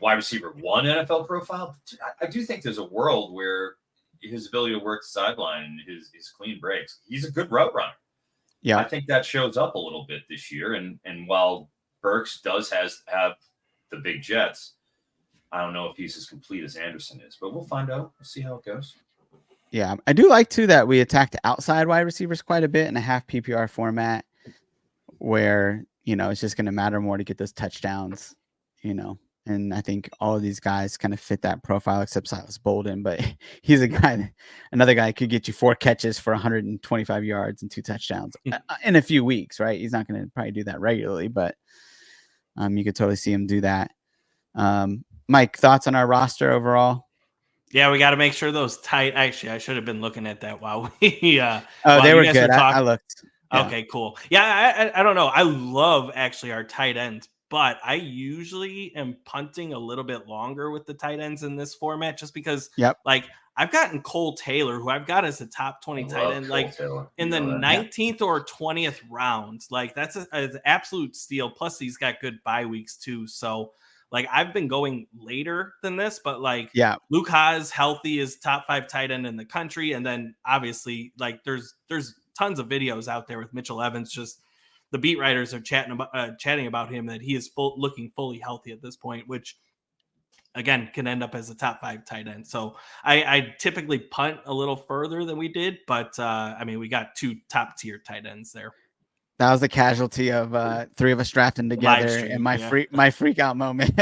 wide receiver 1 NFL profile. I do think there's a world where his ability to work the sideline and his clean breaks, he's a good route runner. Yeah, I think that shows up a little bit this year. And while Burks does have the big jets, I don't know if he's as complete as Anderson is, but we'll find out. We'll see how it goes. Yeah, I do like too that we attacked outside wide receivers quite a bit in a half PPR format, where it's just going to matter more to get those touchdowns. And I think all of these guys kind of fit that profile, except Silas Bolden. But he's another guy could get you 4 catches for 125 yards and 2 touchdowns in a few weeks, right? He's not going to probably do that regularly, but You could totally see him do that. Mike, thoughts on our roster overall? Yeah, we got to make sure those tight. Actually, I should have been looking at that while we. They were good. I looked. Yeah. Okay, cool. Yeah, I don't know. I love actually our tight ends, but I usually am punting a little bit longer with the tight ends in this format just because, like, I've gotten Cole Taylor, who I've got as a top 20 tight end, like in the 19th or 20th round. Like, that's an absolute steal. Plus, he's got good bye weeks too. So, like, I've been going later than this, but like, Luke Haas healthy is top 5 tight end in the country, and then obviously, like, there's tons of videos out there with Mitchell Evans. Just the beat writers are chatting about him that he is looking fully healthy at this point, which again can end up as a top 5 tight end. So I typically punt a little further than we did, but I mean, we got 2 top tier tight ends there. That was the casualty of 3 of us drafting together and my freak out moment.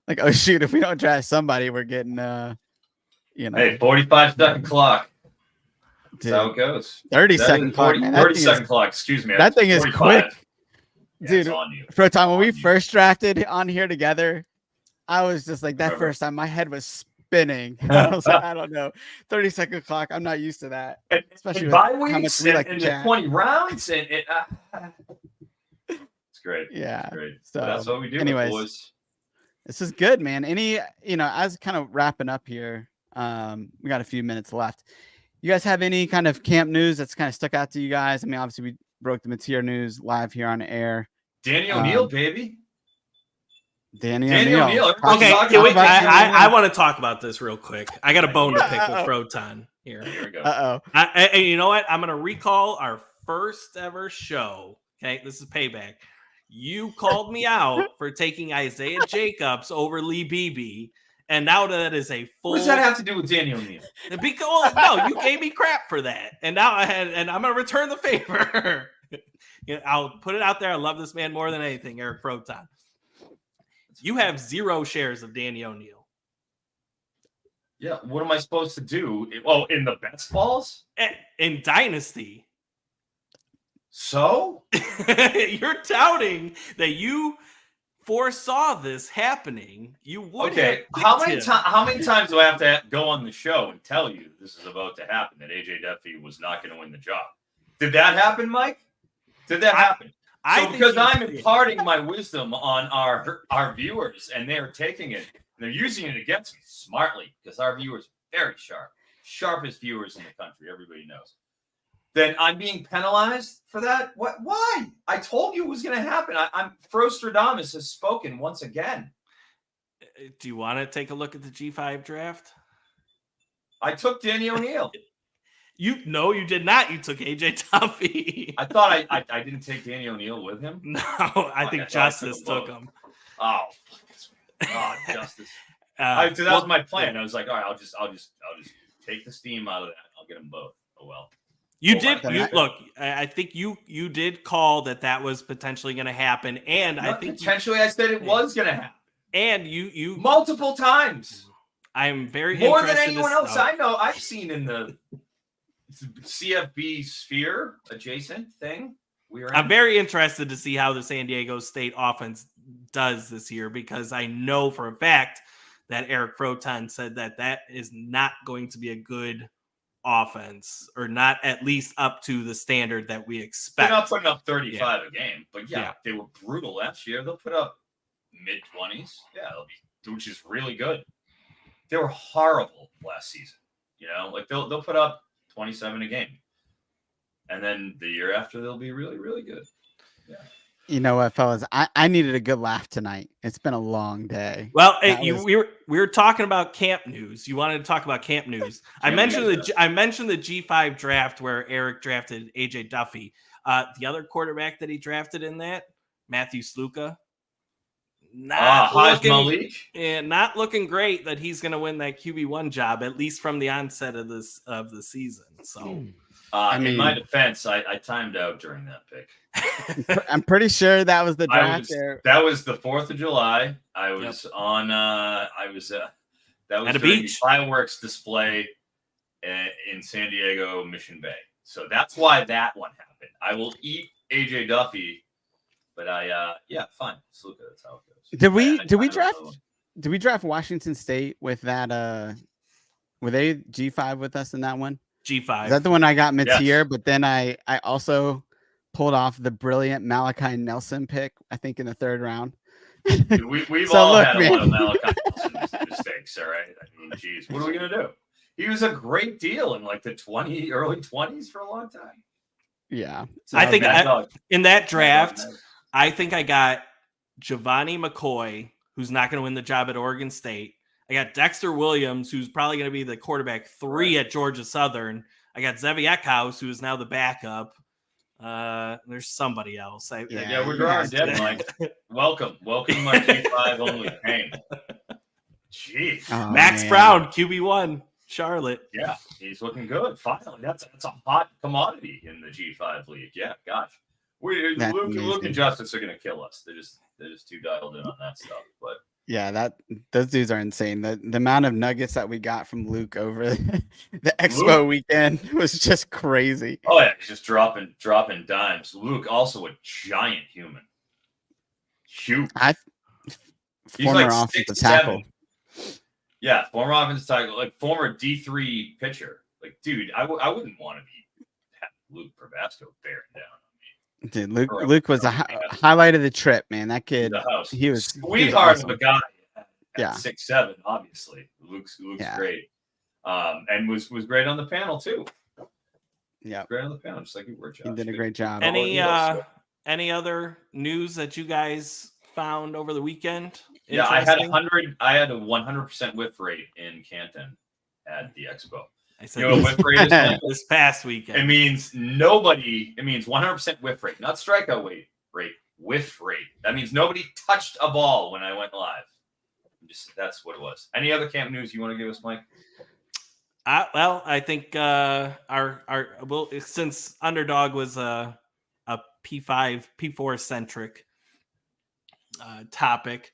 Like, oh shoot, if we don't draft somebody, we're getting Hey, 45-second clock. That's how it goes. 30-second clock, man. 30-second clock, excuse me. That thing is 45. quick. Yeah, dude. Proton, when we first drafted on here together, I was just like, that first time my head was spinning. I was like, I don't know. 30-second clock. I'm not used to that. Especially with how much we like to chat. 20 rounds and it's great. Yeah. It's great. So that's what we do. Anyways, boys. This is good, man. As kind of wrapping up here, we got a few minutes left. You guys have any kind of camp news that's kind of stuck out to you guys? I mean, obviously we broke the Mateer news live here on air. Danny O'Neal, baby. Danny O'Neal. Okay, I want to talk about this real quick. I got a bone to pick with Proton here. Here we go. And you know what? I'm going to recall our first ever show. Okay, this is payback. You called me out for taking Isaiah Jacobs over Lee Beebe. And now that is a full. What does that have to do with Danny O'Neal? Because no, you gave me crap for that, and now I'm gonna return the favor. I'll put it out there. I love this man more than anything, Eric Proton. You have 0 shares of Danny O'Neal. Yeah, what am I supposed to do? Oh, in the best balls? In Dynasty. So? You're touting that you foresaw this happening. You would. Okay, how many times do I have to go on the show and tell you this is about to happen, that AJ Duffy was not going to win the job? Did that happen, Mike? Did that happen? Because I'm imparting my wisdom on our viewers, and they're taking it, and they're using it against me smartly, because our viewers are very sharpest viewers in the country. Everybody knows. Then I'm being penalized for that? What? Why? I told you it was going to happen. I'm Frostradamus has spoken once again. Do you want to take a look at the G5 draft? I took Danny O'Neal. No, you did not. You took AJ Duffy. I thought I didn't take Danny O'Neal with him. No, I think Justice took him. Oh, Justice. That was my plan. I was like, all right, I'll just take the steam out of that. I'll get them both. Oh well. You did. Look, I think you did call that was potentially going to happen, and I think potentially I said it was going to happen, and you multiple times. I'm very more than anyone else I know. I've seen in the CFB sphere adjacent thing. I'm very interested to see how the San Diego State offense does this year, because I know for a fact that Eric Proton said that is not going to be a good offense, or not at least up to the standard that we expect. They're not putting up 35 a game, but they were brutal last year. They'll put up mid-20s. Yeah, which is really good. They were horrible last season. Like they'll put up 27 a game, and then the year after they'll be really, really good. Yeah. You know what, fellas? I needed a good laugh tonight. It's been a long day. Well, we were talking about camp news. You wanted to talk about camp news. I mentioned the G5 draft where Eric drafted AJ Duffy. The other quarterback that he drafted in that, Matthew Sluka. Not looking great that he's going to win that QB1 job, at least from the onset of the season. So. In my defense, I timed out during that pick. I'm pretty sure that was the draft. That was the 4th of July. I was on. That was at a beach fireworks display in San Diego, Mission Bay. So that's why that one happened. I will eat AJ Duffy But yeah, fine. Let's look at it. That's how it goes. Did we draft Washington State with that? Were they G5 with us in that one? G5. Is that the one I got mid-tier? Yes. But then I also pulled off the brilliant Malachi Nelson pick, I think, in the 3rd round. Dude, we've So all look, had a man. lot of Malachi Nelson mistakes, all right? I mean, geez, what are we going to do? He was a great deal in like the early 20s for a long time. Yeah. So I think Mad Dog. in that draft, Mad Dog. I think I got Giovanni McCoy, who's not going to win the job at Oregon State. I got Dexter Williams, who's probably going to be the quarterback 3 at Georgia Southern. I got Zevi Eckhouse, who is now the backup. There's somebody else. Yeah, we're drawing dead, Mike. Welcome to my G5 only pain. Jeez. Oh, Max man. Brown, QB1, Charlotte. Yeah, he's looking good. Finally, that's a hot commodity in the G5 league. Yeah, gosh, That's Luke amazing. and Justice are gonna kill us. They're just too dialed in on that stuff. But Yeah, those dudes are insane. The amount of nuggets that we got from Luke over the Expo weekend was just crazy. oh yeah, he's just dropping dimes. Luke also a giant human. Huge. He's Former like offensive 6'7". tackle. Yeah, former offensive tackle, like former D3 pitcher. Like, dude, I wouldn't want to have Luke Probasco bearing down on me. Dude, Or- Luke was a highlight of the trip, man. That kid, The house. he was Sweetheart awesome. of a guy. At Yeah. 6'7", obviously. Luke's Yeah. great. And was great on the panel too. Yeah, Great on the panel, just like you were, Josh. he did a great job. Any other news that you guys found over the weekend? Yeah, I had Interesting? I had a 100% whiff rate in Canton at the Expo. I said You know what whiff rate is? Man? this past weekend. It means 100% whiff rate, not strikeout rate, whiff rate. That means nobody touched a ball when I went live. That's what it was. Any other camp news you want to give us, Mike? Well, I think since Underdog was a P5, P4 centric topic,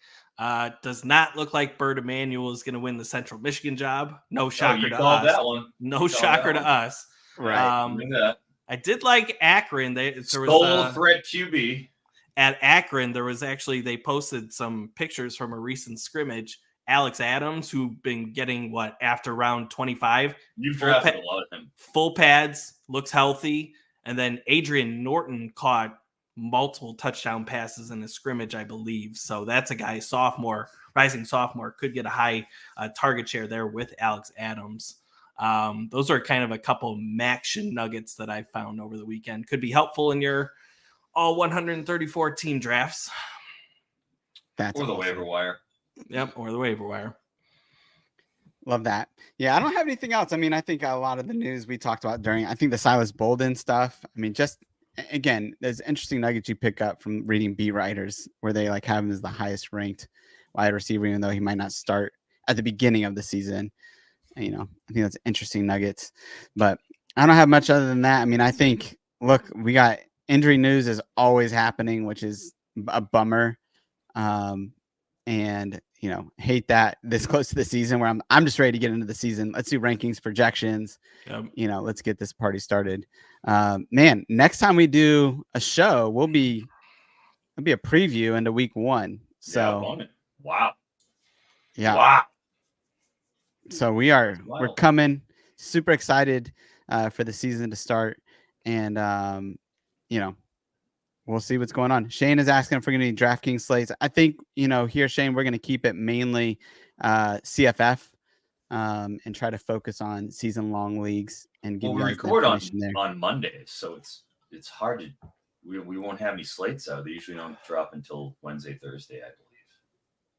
does not look like Bird Emanuel is going to win the Central Michigan job. No shocker you to called us. That one. No shocker to us. Right. I did like Akron. There Stole was threat QB. at Akron. There was actually they posted some pictures from a recent scrimmage. Alex Adams, who've been getting after round 25. You've drafted a lot of them. Full pads, looks healthy. And then Adrian Norton caught multiple touchdown passes in the scrimmage, I believe. So that's a guy, rising sophomore, could get a high target share there with Alex Adams. Those are kind of a couple Maction nuggets that I found over the weekend. Could be helpful in your all 134 team drafts. That's Or the awesome. waiver wire. Yep, or the waiver wire. Love that. Yeah, I don't have anything else. I mean, I think a lot of the news we talked about I think the Silas Bolden stuff. I mean, just again, there's interesting nuggets you pick up from reading beat writers where they have him as the highest ranked wide receiver, even though he might not start at the beginning of the season. I think that's interesting nuggets, but I don't have much other than that. I mean, I think, look, we got injury news is always happening, which is a bummer. And hate that this close to the season where I'm just ready to get into the season. Let's do rankings, projections. Yep. Let's get this party started. Man, next time we do a show, it'll be a preview into week 1. So Wow. yeah. Wow. So we're coming super excited for the season to start. And we'll see what's going on. Shane is asking if we're going to need DraftKings slates. I think, here, Shane, we're going to keep it mainly CFF and try to focus on season-long leagues and give you guys record the information there. on Mondays, so it's hard to we won't have any slates out. They usually don't drop until Wednesday, Thursday, I believe.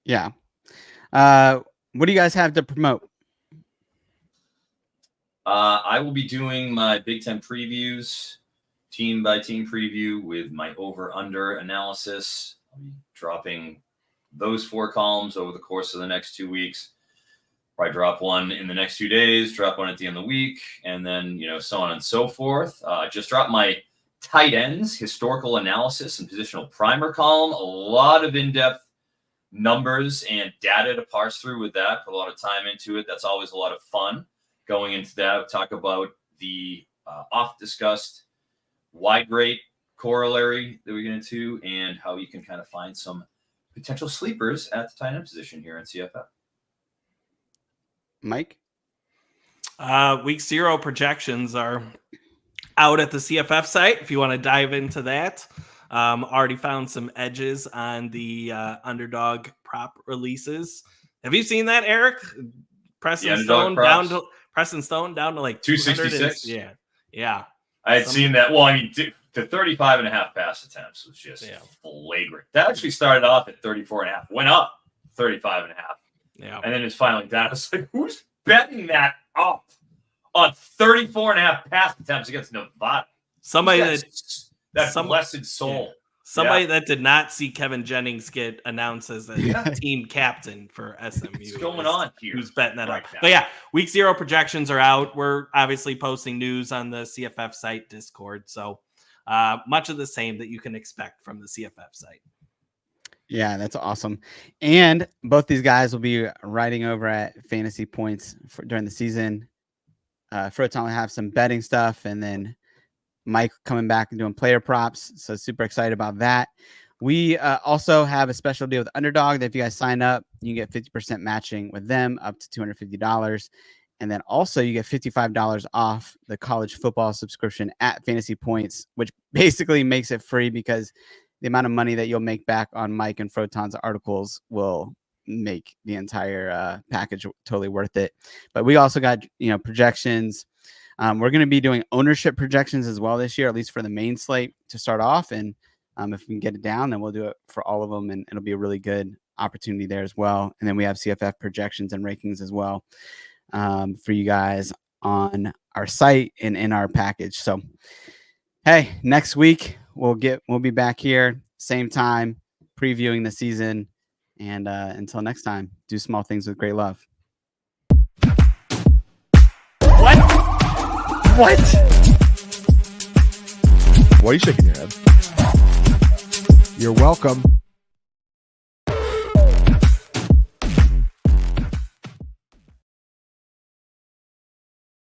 Yeah. What do you guys have to promote? I will be doing my Big Ten previews, team by team preview with my over/under analysis. I'll be dropping those 4 columns over the course of the next 2 weeks. Probably drop one in the next 2 days, drop one at the end of the week, and then so on and so forth. Just dropped my tight ends historical analysis and positional primer column. A lot of in-depth numbers and data to parse through with that. Put a lot of time into it. That's always a lot of fun. Going into that, I'll talk about the oft-discussed wide rate corollary that we get into, and how you can kind of find some potential sleepers at the tight end position here in CFF. Mike? Week 0 projections are out at the CFF site. If you want to dive into that, already found some edges on the underdog prop releases. Have you seen that, Eric? Preston Stone down to like 266. Yeah. I had seen that. Well, I mean, the 35.5 pass attempts was just flagrant. That actually started off at 34.5, went up 35.5. Yeah. And then it's finally down. I was like, who's betting that up on 34.5 pass attempts against Nevada? Somebody that blessed soul. Somebody that did not see Kevin Jennings get announced as a team captain for SMU. What's going on here? Who's betting that right up? now? But yeah, week 0 projections are out. We're obviously posting news on the CFF site Discord. So much of the same that you can expect from the CFF site. Yeah, that's awesome. And both these guys will be writing over at Fantasy Points during the season. Froton will have some betting stuff, and then Mike coming back and doing player props. So super excited about that. We also have a special deal with Underdog that if you guys sign up, you get 50% matching with them up to $250. And then also you get $55 off the college football subscription at Fantasy Points, which basically makes it free because the amount of money that you'll make back on Mike and Froton's articles will make the entire package totally worth it. But we also got, projections. We're going to be doing ownership projections as well this year, at least for the main slate to start off. And if we can get it down, then we'll do it for all of them. And it'll be a really good opportunity there as well. And then we have CFF projections and rankings as well for you guys on our site and in our package. So, hey, next week we'll be back here, same time, previewing the season. And until next time, do small things with great love. What? Why are you shaking your head? You're welcome.